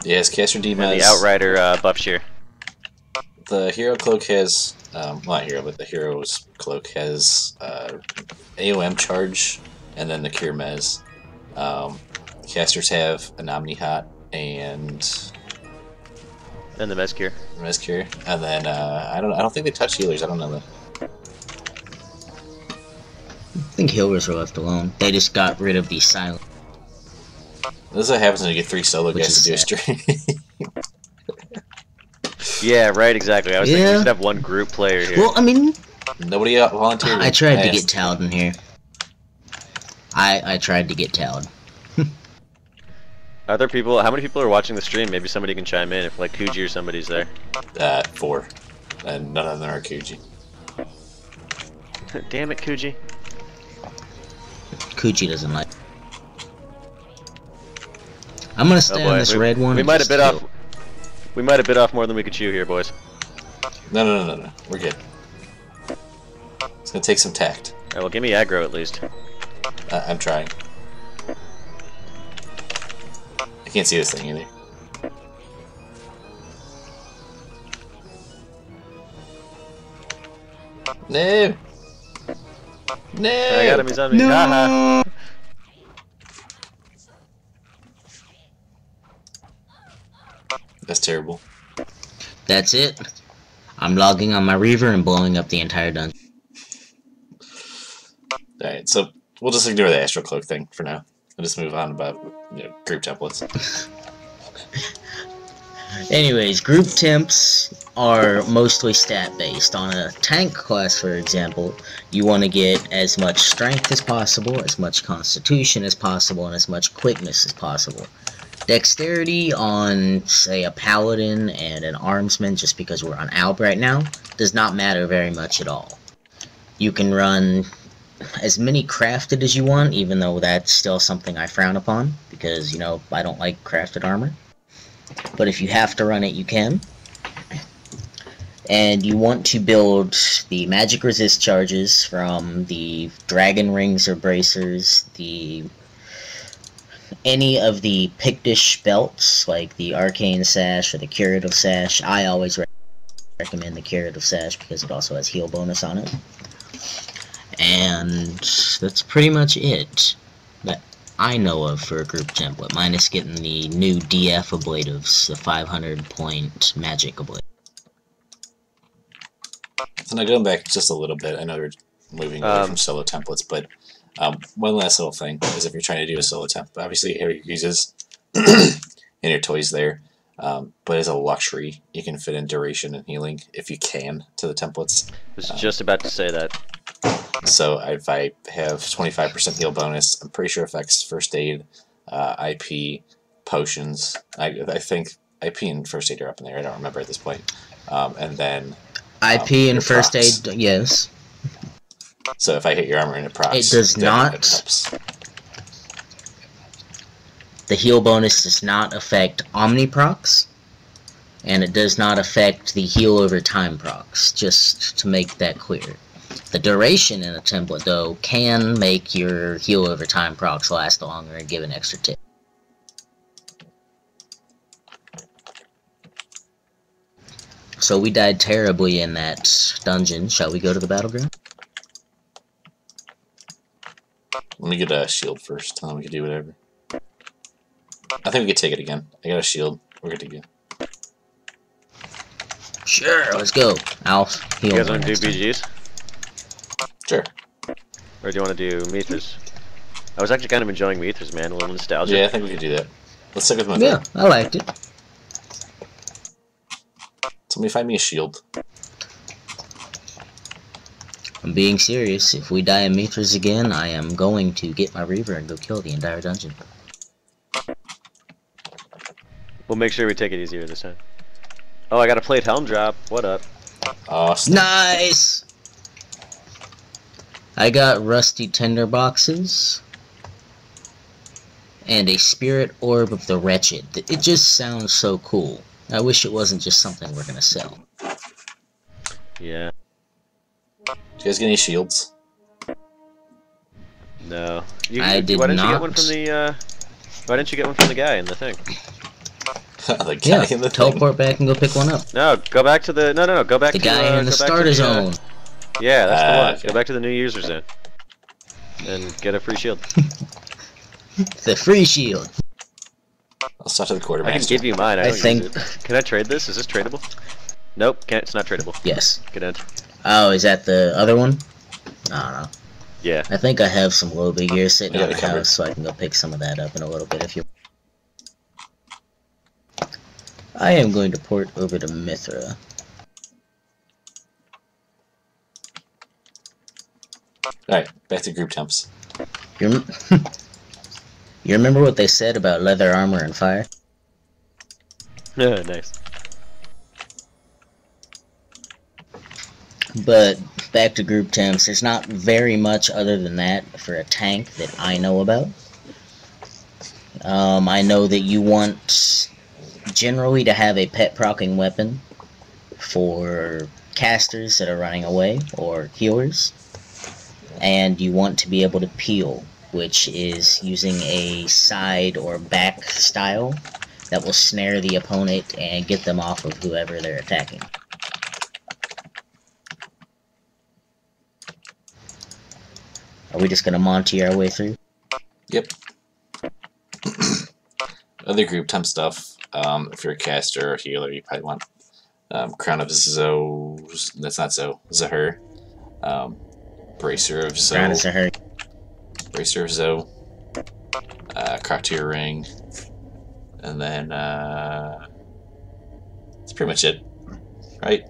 Yes, Caster Demez. And the Outrider buff shear. The Hero Cloak has, well, not Hero, but the Hero's Cloak has AOM charge, and then the Cure Mez. Casters have an Omni Hot and the Mez Cure. Mez Cure, and then I don't think they touch healers. I don't know that. I think healers are left alone. They just got rid of the silent. This is what happens when you get 3 solo guys to do a stream. Yeah, right, exactly. I was thinking we should have one group player here. Well, I mean... Nobody volunteered. I tried to get Taled in here. I tried to get Taled. Other people, how many people are watching the stream? Maybe somebody can chime in if, like, Kuji or somebody's there. 4. And none of them are Kuji. Damn it, Kuji. Coochie doesn't like. I'm gonna stay boy. on this red one. We and might have just bit kill. off. We might have bit off more than we could chew here, boys. No. We're good. It's gonna take some tact. Alright, well, give me aggro at least. I'm trying. I can't see this thing either. No! No! I got him, he's on me. No! Haha. That's terrible. That's it. I'm logging on my Reaver and blowing up the entire dungeon. Alright, so we'll just ignore the Astral Cloak thing for now. We'll just move on about group templates. Anyways, group temps are mostly stat-based. On a tank class, for example, you want to get as much strength as possible, as much constitution as possible, and as much quickness as possible. Dexterity on, say, a paladin and an armsman, just because we're on Alb right now, does not matter very much at all. You can run as many crafted as you want, even though that's still something I frown upon, because, you know, I don't like crafted armor. But if you have to run it, you can. And you want to build the magic resist charges from the dragon rings or bracers, any of the Pictish belts, like the arcane sash or the curative sash. I always recommend the curative sash because it also has heal bonus on it. And that's pretty much it that I know of for a group template, minus getting the new DF ablatives, the 500-point magic ablative. So now going back just a little bit, I know we're moving away from solo templates, but one last little thing is if you're trying to do a solo temp, obviously here it uses in your toys there, but as a luxury, you can fit in duration and healing if you can to the templates. I was just about to say that. So if I have 25% heal bonus, I'm pretty sure it affects first aid, IP, potions. I think IP and first aid are up in there. I don't remember at this point. And then IP and first procs. aid, yes. So if I hit your armor and it procs, It does then not. it helps. The heal bonus does not affect Omni procs, and it does not affect the heal over time procs, just to make that clear. The duration in a template, though, can make your heal over time procs last longer and give an extra tip. So we died terribly in that dungeon. Shall we go to the battleground? Let me get a shield first, and then we can do whatever. I think we could take it again. I got a shield. We're good to go. Sure, let's go. I'll heal. You guys want to do BGs? Sure. Or do you want to do Mithras? I was actually kind of enjoying Mithras, man. A little nostalgia. Yeah, I think we could do that. Let's stick with my Yeah, I liked it. Somebody find me a shield. I'm being serious. If we die in Mithras again, I am going to get my Reaver and go kill the entire dungeon. We'll make sure we take it easier this time. Oh, I got a plate helm drop. What up? Awesome. Nice! I got rusty tinderboxes and a spirit orb of the wretched. It just sounds so cool. I wish it wasn't just something we're gonna sell. Yeah. Do you guys get any shields? No. I did why didn't you not. get one from the, why didn't you get one from the guy in the thing? The guy Yeah, in the teleport back and go pick one up. No, go back to the, no, go back The to guy in the go back to starter zone. Yeah, that's the one. Okay. Go back to the new user zone. And get a free shield. The free shield. I'll start to the I quartermaster. can give you mine. I I don't think- use it. Can I trade this? Is this tradable? Nope, can't. It's not tradable. Yes. Good end. Oh, is that the other one? I don't know. Yeah. I think I have some low big gear sitting Yeah, in the covered. house, so I can go pick some of that up in a little bit if you. I am going to port over to Mithra. Alright, back to group temps. You remember what they said about leather armor and fire? Nice. But back to group temps. There's not very much other than that for a tank that I know about. I know that you want generally to have a pet proccing weapon for casters that are running away or healers, and you want to be able to peel, which is using a side or back style that will snare the opponent and get them off of whoever they're attacking. Are we just gonna Monty our way through? Yep. Other group temp stuff. If you're a caster or healer, you probably want Crown of Zoe. That's not Zoe. Zahir. Bracer of Zoe. Crown of Zahir. Bracer of Zoe. Croctier Ring. And then that's pretty much it, right?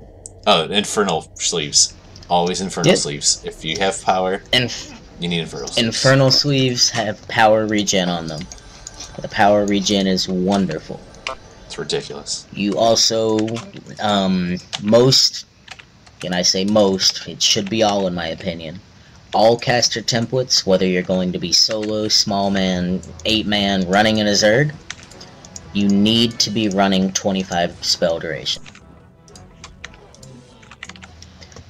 Oh, Infernal Sleeves. Always Infernal Sleeves. If you have power, you need Infernal Sleeves. Infernal Sleeves have power regen on them. The power regen is wonderful. It's ridiculous. You also, most, and I say most, it should be all in my opinion, all caster templates, whether you're going to be solo, small man, 8-man, running in a Zerg, you need to be running 25 spell duration.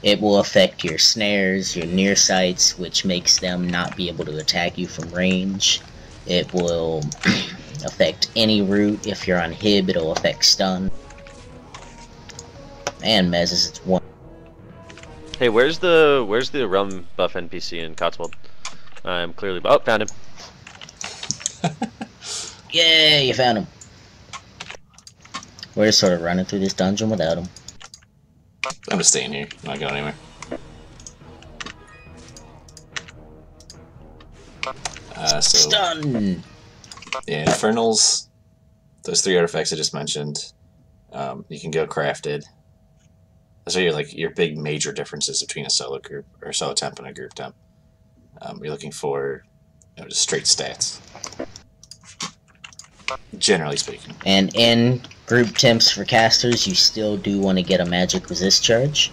It will affect your snares, your near sights, which makes them not be able to attack you from range. It will affect any route. If you're on Hib, it'll affect stun. And Mez is its one. Hey, where's the rum buff NPC in Cotswold? I'm clearly... Oh, found him. Yeah, you found him. We're just sort of running through this dungeon without him. I'm just staying here. I'm not going anywhere. Stun! Yeah, Infernals, those 3 artifacts I just mentioned, you can go crafted. Those are your big major differences between a solo group, or solo temp and a group temp. You're looking for just straight stats, generally speaking. And in group temps for casters, you still do want to get a magic resist charge.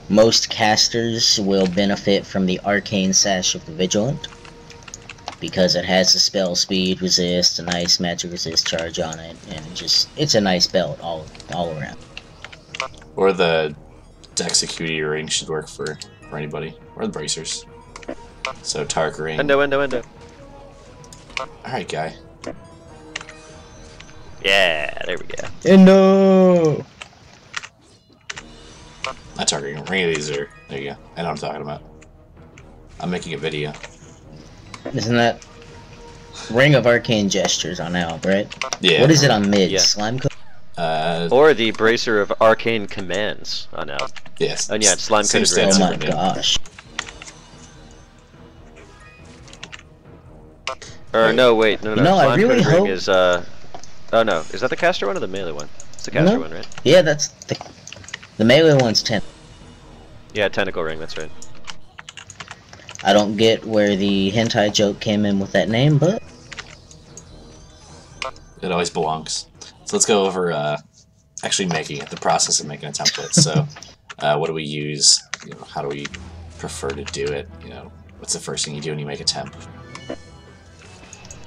Most casters will benefit from the arcane sash of the Vigilant, because it has a spell speed resist, a nice magic resist charge on it, and it's a nice belt all around. Or the Dexecute ring should work for anybody, or the bracers. So Tark ring. Endo. Alright, guy. Yeah, there we go. Endo! Not Tark ring. Ring of these are. There you go. I know what I'm talking about. I'm making a video. Isn't that Ring of Arcane Gestures on Alb, right? Yeah. What is it on mid? Yeah. Slime Coat? Or the Bracer of Arcane Commands on Alb. Yes. And yeah, it's Slime Coated Ring. Oh my gosh. Or no, wait, no. No, I Slime really Coated Ring hope... is oh no, is that the caster one or the melee one? It's the caster one, right? Yeah, that's the melee one's 10. Yeah, Tentacle Ring, that's right. I don't get where the hentai joke came in with that name, but it always belongs. So let's go over actually making it, the process of making a template. So what do we use? How do we prefer to do it? What's the first thing you do when you make a temp?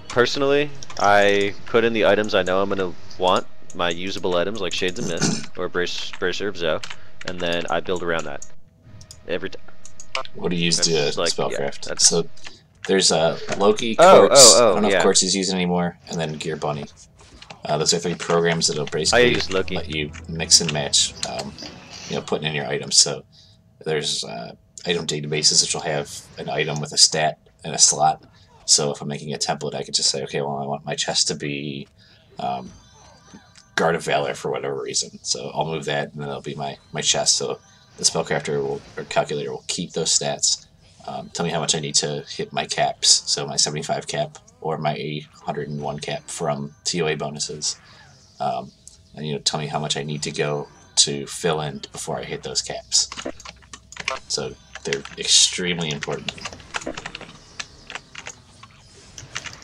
Personally, I put in the items I know I'm going to want, my usable items like Shades of Mist or Bracer of Zoe, and then I build around that. Every time. What do you use to spellcraft? Yeah, so there's Loki, Quartz, I don't know if Quartz is used anymore, and then Gear Bunny. Those are 3 programs that'll basically let you mix and match, putting in your items. So there's item databases which will have an item with a stat and a slot. So if I'm making a template, I could just say, okay, well, I want my chest to be Guard of Valor for whatever reason. So I'll move that, and then it'll be my chest. So the spellcrafter or calculator will keep those stats. Tell me how much I need to hit my caps, so my 75 cap or my 101 cap from TOA bonuses. And tell me how much I need to go to fill in before I hit those caps. So they're extremely important.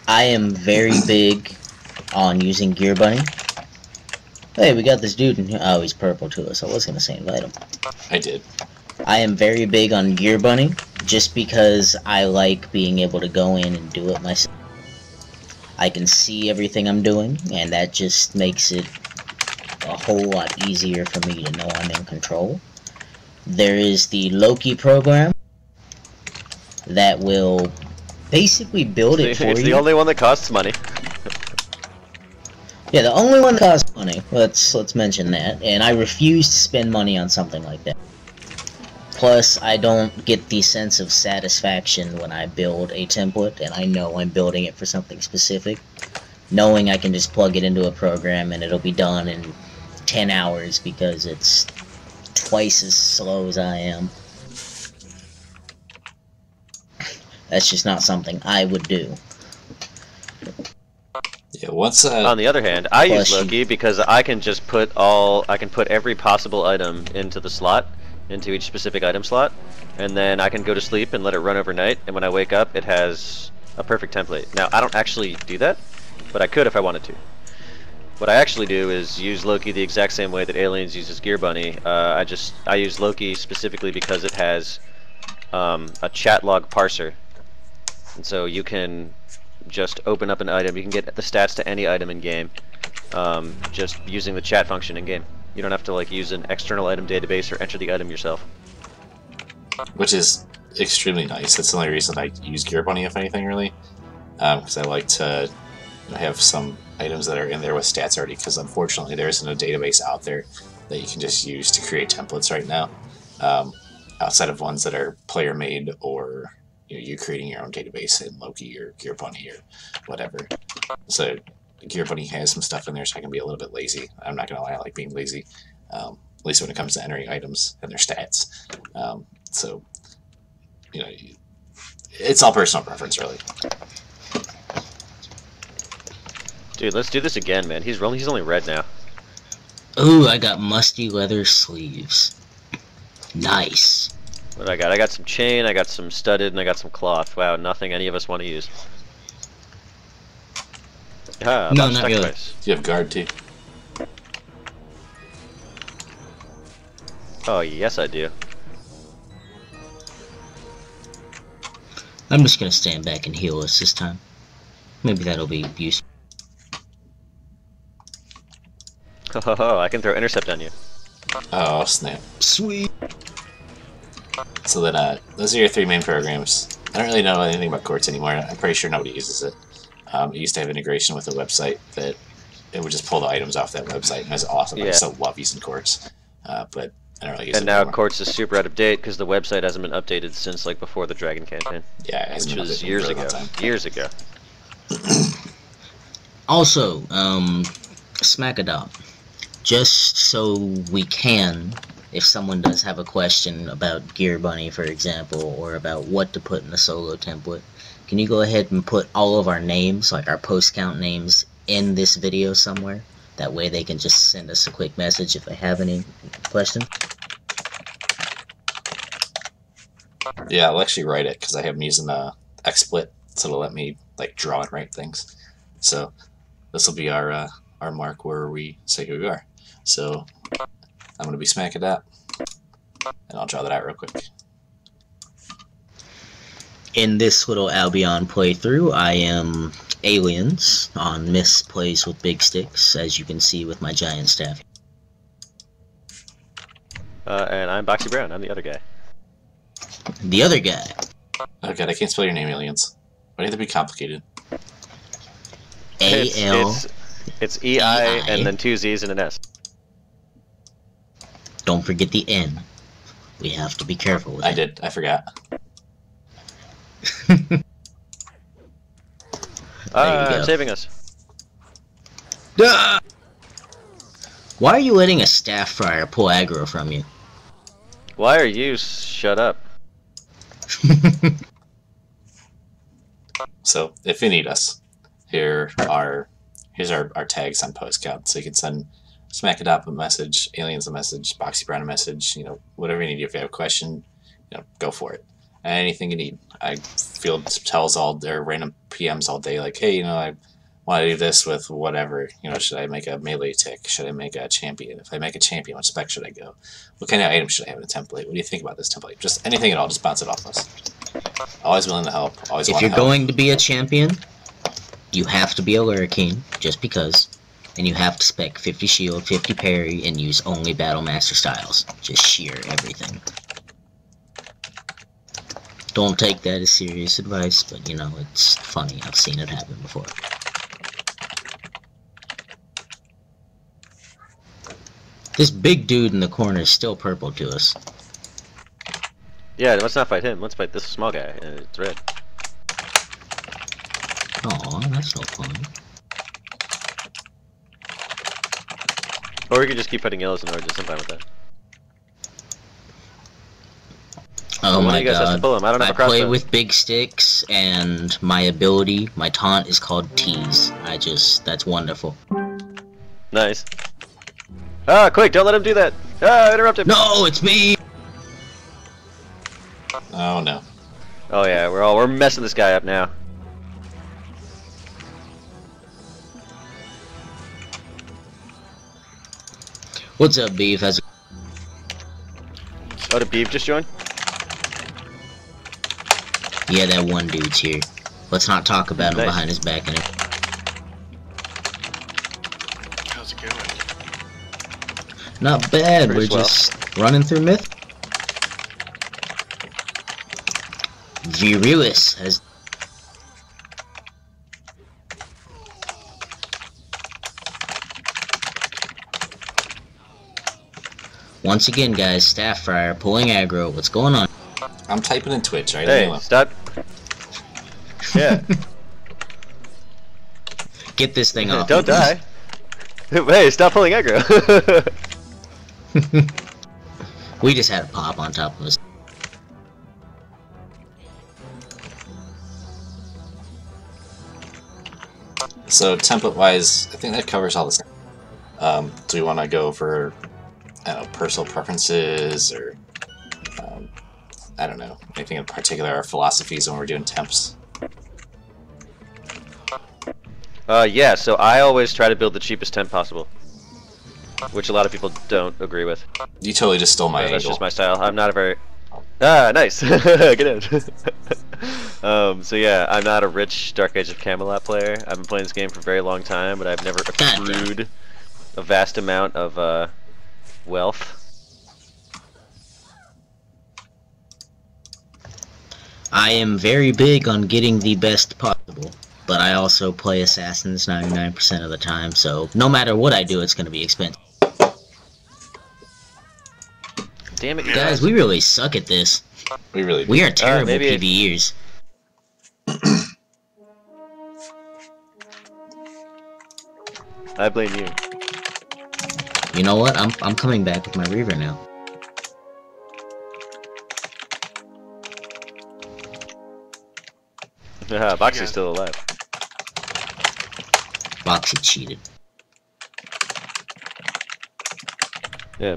I am very big on using Gear Bunny. Hey, we got this dude in here. Oh, he's purple too, so I was gonna say invite him. I did. I am very big on Gear Bunny, just because I like being able to go in and do it myself. I can see everything I'm doing, and that just makes it a whole lot easier for me to know I'm in control. There is the Loki program that will basically build it for you. It's the only one that costs money. Yeah, the only one that costs money. Let's mention that. And I refuse to spend money on something like that. Plus, I don't get the sense of satisfaction when I build a template and I know I'm building it for something specific. Knowing I can just plug it into a program and it'll be done in 10 hours because it's twice as slow as I am. That's just not something I would do. Yeah, once on the other hand, I use Loki because I can just put every possible item into the slot, into each specific item slot, and then I can go to sleep and let it run overnight, and when I wake up it has a perfect template. Now, I don't actually do that, but I could if I wanted to. What I actually do is use Loki the exact same way that Aliens uses Gear Bunny. I use Loki specifically because it has a chat log parser, and so you can just open up an item. You can get the stats to any item in game, just using the chat function in game. You don't have to like use an external item database or enter the item yourself. Which is extremely nice. That's the only reason I use Gear Bunny, if anything, really, because I like to have some items that are in there with stats already. Because unfortunately, there isn't a database out there that you can just use to create templates right now, outside of ones that are player made or you creating your own database in Loki or Gear Bunny or whatever. So Gear Bunny has some stuff in there, so I can be a little bit lazy. I'm not gonna lie, I like being lazy, at least when it comes to entering items and their stats. So it's all personal preference, really. Dude, let's do this again, man. He's only red now. Ooh, I got musty leather sleeves. Nice. What do I got? I got some chain, I got some studded, and I got some cloth. Wow, nothing any of us want to use. Ah, no, not really. Do you have guard too? Oh, yes I do. I'm just gonna stand back and heal us this time. Maybe that'll be useful. Oh, I can throw intercept on you. Oh, snap. Sweet. So then, those are your three main programs. I don't really know anything about Quartz anymore. I'm pretty sure nobody uses it. It used to have integration with a website that it would just pull the items off that website, and it was awesome. Yeah. I still love using Quartz, but I don't really use it And now anymore. Quartz is super out of date because the website hasn't been updated since like before the Dragon campaign. Yeah, it hasn't which been was updated years for a long ago. time. Years ago. Also, Smakadop. Just so we can, if someone does have a question about Gear Bunny, for example, or about what to put in a solo template, can you go ahead and put all of our names, like our post count names, in this video somewhere? That way they can just send us a quick message if they have any questions. Yeah, I'll actually write it because I have them using XSplit, so it'll let me like draw and write things. So this will be our mark where we say who we are. So I'm gonna be Smakadop, and I'll draw that out real quick. In this little Albion playthrough, I am Aliens on Miss Plays with Big Sticks, as you can see with my giant staff. And I'm Boxy Brown. I'm the other guy. The other guy. Oh god, I can't spell your name, Aliens. Why do you have to be complicated? A-L... It's E-I and then two Z's and an S. Don't forget the N. We have to be careful with it. I forgot. Saving us. Duh! Why are you letting a staff fryer pull aggro from you? Why are you shut up? So if you need us, here's our tags on post count, so you can send Smakadop a message, Aliens a message, Boxy Brown a message, whatever you need. If you have a question, go for it. And anything you need. I field tells or random PMs all day, like, hey, I want to do this with whatever. You know, should I make a melee tick? Should I make a champion? If I make a champion, what spec should I go? What kind of item should I have in a template? What do you think about this template? Just anything at all, just bounce it off us. Always willing to help. Always If want to you're help. going to be a champion, you have to be a Lurricane, just because. And you have to spec 50 shield, 50 parry, and use only Battle Master styles. Just sheer everything. Don't take that as serious advice, but you know, it's funny. I've seen it happen before. This big dude in the corner is still purple to us. Yeah, let's not fight him. Let's fight this small guy, and it's red. Aw, that's no fun. Or we could just keep fighting yellows and oranges. I'm fine with that. Oh One of my you guys has to god. pull him. I don't have a play crossbow. with big sticks, and my ability, my taunt is called Tease. That's wonderful. Nice. Ah, quick! Don't let him do that. Ah, interrupt him. No, it's me! Oh no. Oh yeah, we're messing this guy up now. What's up, Beef? Oh, did Beef just join? Yeah, that one dude's here. Let's not talk about him Nice. behind his back. How's it going? Not bad, Pretty we're swell. just running through myth. Virilis has... Once again, guys, Staff Friar pulling aggro. What's going on? I'm typing in Twitch, right? Hey, stop. Yeah. Get this thing off. Don't die. Hey, stop pulling aggro. We just had a pop on top of us. So template-wise, I think that covers all this. Do we want to go for, I don't know, personal preferences or, I don't know, anything in particular, our philosophies when we're doing temps? Yeah, so I always try to build the cheapest temp possible. Which a lot of people don't agree with. You totally just stole my That's angle. just my style. I'm not a very... Ah, nice! Get in! So yeah, I'm not a rich Dark Age of Camelot player. I've been playing this game for a very long time, but I've never accrued a vast amount of wealth. I am very big on getting the best possible, but I also play Assassins 99% of the time, so no matter what I do, it's going to be expensive. Damn it, Guys, we really suck at this. We really We are terrible maybe if- PvEers. I blame you. You know what? I'm coming back with my Reaver now. Haha, Boxy's still alive. Boxy cheated. Yeah.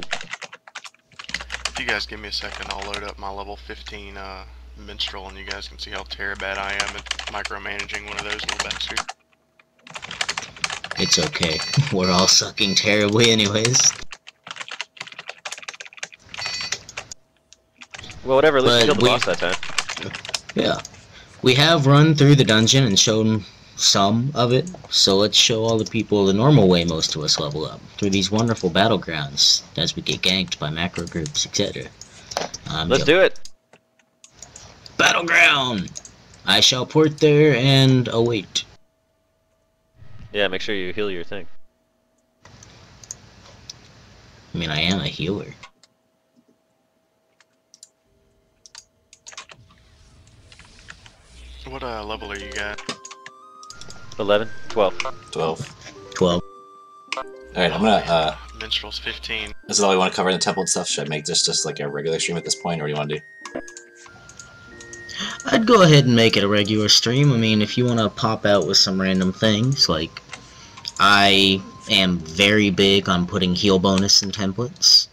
If you guys give me a second, I'll load up my level 15 minstrel, and you guys can see how bad I am at micromanaging one of those little bastards. It's okay. We're all sucking terribly anyways. Well, whatever, at least But we killed the we- boss that time. Yeah. We have run through the dungeon and shown some of it, so let's show all the people the normal way most of us level up, through these wonderful battlegrounds, as we get ganked by macro groups, etc. Let's do it! Battleground! I shall port there and await. Yeah, make sure you heal your thing. I mean, I am a healer. What level are you at? 11? 12. 12. 12. Alright, I'm gonna, Minstrel's 15. this is all we want to cover in the temple and stuff. Should I make this just like a regular stream at this point, or what do you want to do? I'd go ahead and make it a regular stream. I mean, if you want to pop out with some random things, like, I am very big on putting heal bonus in templates.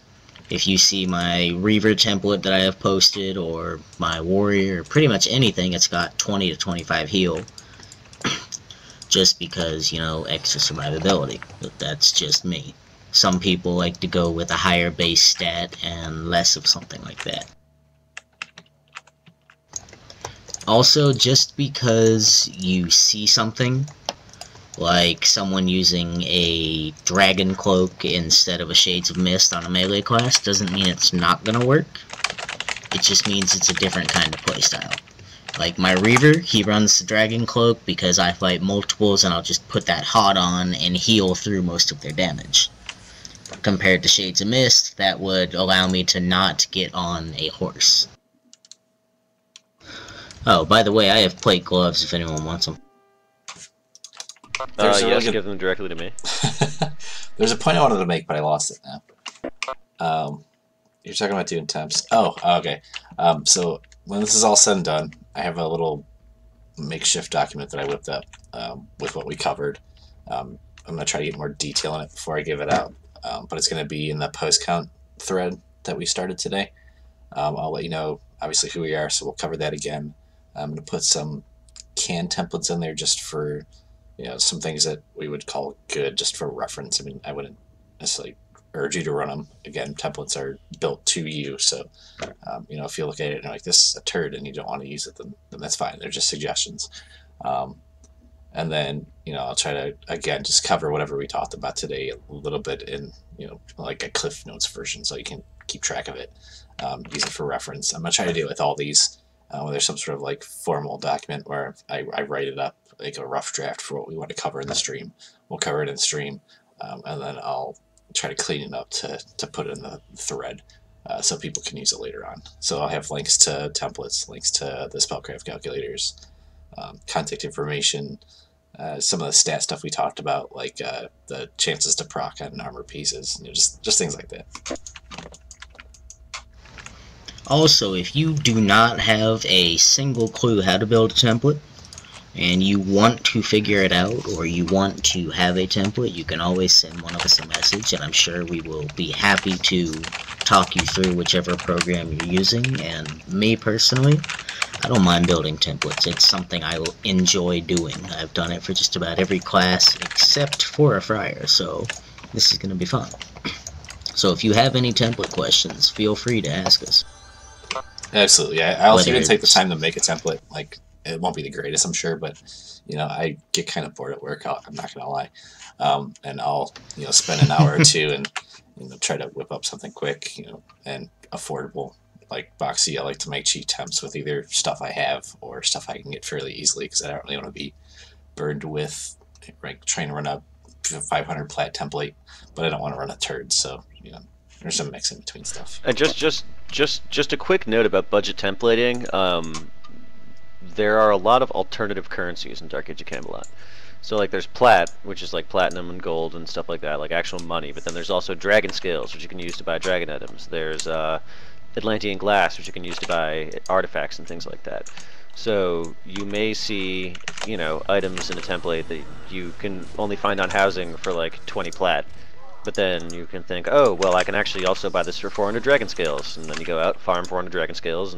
If you see my Reaver template that I have posted, or my Warrior, or pretty much anything, it's got 20 to 25 heal. just because, you know, extra survivability. But that's just me. Some people like to go with a higher base stat and less of something like that. Also, just because you see something, like someone using a Dragon Cloak instead of a Shades of Mist on a melee class, doesn't mean it's not gonna work. It just means it's a different kind of playstyle. Like my Reaver, he runs the Dragon Cloak because I fight multiples and I'll just put that hot on and heal through most of their damage. Compared to Shades of Mist, that would allow me to not get on a horse. Oh, by the way, I have plate gloves if anyone wants them. Yes, give them directly to me. There's a point I wanted to make, but I lost it now. You're talking about doing temps. Oh, okay. So when this is all said and done, I have a little makeshift document that I whipped up with what we covered. I'm going to try to get more detail in it before I give it out, but it's going to be in the post count thread that we started today. I'll let you know, obviously, who we are, so we'll cover that again. I'm going to put some canned templates in there just for, you know, some things that we would call good, just for reference. I mean, I wouldn't necessarily urge you to run them. Again, templates are built to you, so you know, if you look at it and you're like, this is a turd and you don't want to use it, then that's fine. They're just suggestions. And then, you know, I'll try to, again, just cover whatever we talked about today a little bit in, you know, like a Cliff Notes version, so you can keep track of it, use it for reference. I'm going to try to do it with all these, where there's some sort of like formal document where I write it up, like a rough draft for what we want to cover in the stream. We'll cover it in the stream, and then I'll try to clean it up to put it in the thread so people can use it later on. So I'll have links to templates, links to the spellcraft calculators, contact information, some of the stat stuff we talked about, like the chances to proc on armor pieces, you know, just things like that. Also, if you do not have a single clue how to build a template, and you want to figure it out, or you want to have a template, you can always send one of us a message, and I'm sure we will be happy to talk you through whichever program you're using. And me personally, I don't mind building templates. It's something I enjoy doing. I've done it for just about every class except for a friar, so this is going to be fun. So if you have any template questions, feel free to ask us. Absolutely. I'll even take the time to make a template. Like, it won't be the greatest, I'm sure, but you know, I get kind of bored at work. I'm not gonna lie, and I'll, you know, spend an hour or two and, you know, try to whip up something quick, you know, and affordable. Like Boxy, I like to make cheap temps with either stuff I have or stuff I can get fairly easily, because I don't really want to be burned with, like, trying to run a 500 plat template, but I don't want to run a turd. So, you know, there's some mix in between stuff. And just a quick note about budget templating. There are a lot of alternative currencies in Dark Age of Camelot. So like there's plat, which is like platinum and gold and stuff like that, like actual money. But then there's also dragon scales, which you can use to buy dragon items. There's Atlantean glass, which you can use to buy artifacts and things like that. So you may see, you know, items in a template that you can only find on housing for like 20 plat. But then you can think, oh, well, I can actually also buy this for 400 dragon scales. And then you go out, farm 400 dragon scales,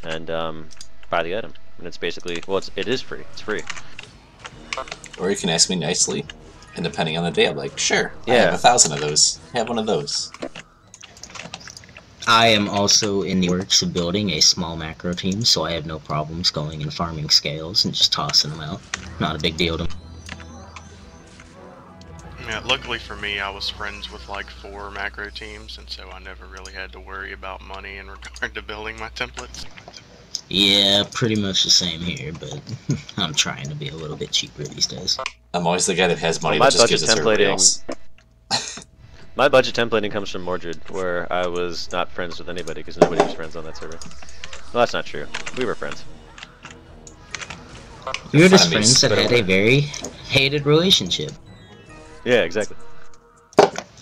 and buy the item. And it's basically, well, it is free. It's free. Or you can ask me nicely, and depending on the day, I'm like, sure, yeah. I have 1,000 of those. Have one of those. I am also in the works of building a small macro team, so I have no problems going and farming scales and just tossing them out. Not a big deal to me. Yeah, luckily for me, I was friends with like 4 macro teams, and so I never really had to worry about money in regard to building my templates. Yeah, pretty much the same here, but I'm trying to be a little bit cheaper these days. I'm always the guy that has money that just gives it to everybody else. My budget templating comes from Mordred, where I was not friends with anybody because nobody was friends on that server. Well, that's not true. We were friends. We were just friends that had a very hated relationship. Yeah, exactly.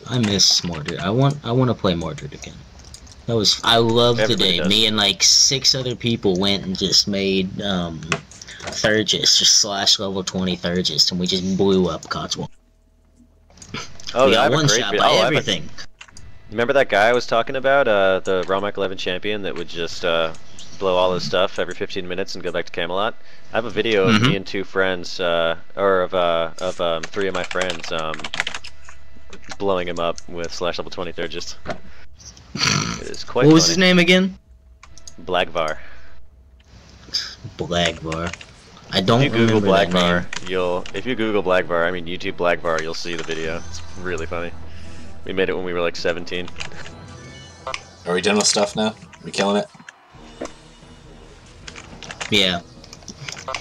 I miss Mordred. I want to play Mordred again. I love the day. Me and like 6 other people went and just made Thurgis, just slash level 20 Thurgis, and we just blew up Cotswold. Oh, we yeah, got one shot by everything. Remember that guy I was talking about, the Raw Mike 11 champion that would just blow all his stuff every 15 minutes and go back to Camelot. I have a video of me and 2 friends, or of 3 of my friends, blowing him up with / level 20 Thurgist. It is quite What was funny. his name again? Blagvar. Blagvar. I don't If you Google remember that name. Blagvar, if you Google Blagvar, I mean YouTube Blagvar, you'll see the video. It's really funny. We made it when we were like 17. Are we done with stuff now? We killing it? Yeah.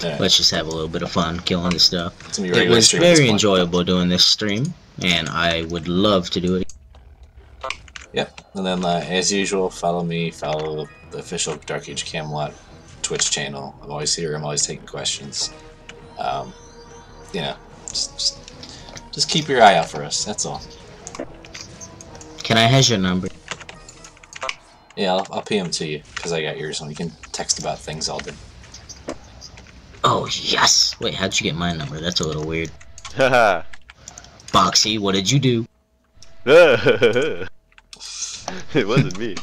Alright. Let's just have a little bit of fun killing this stuff. It's gonna be It regular was stream at this very point. enjoyable doing this stream, and I would love to do it. Yep. And then, as usual, follow me, follow the official Dark Age Camelot Twitch channel. I'm always here. I'm always taking questions. You know, just keep your eye out for us. That's all. Can I have your number? Yeah, I'll PM to you because I got yours, and we can text about things all day. Oh, yes! Wait, how'd you get my number? That's a little weird. Haha. Boxy, what did you do? It wasn't me.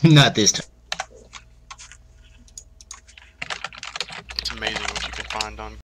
Not this time. It's amazing what you can find on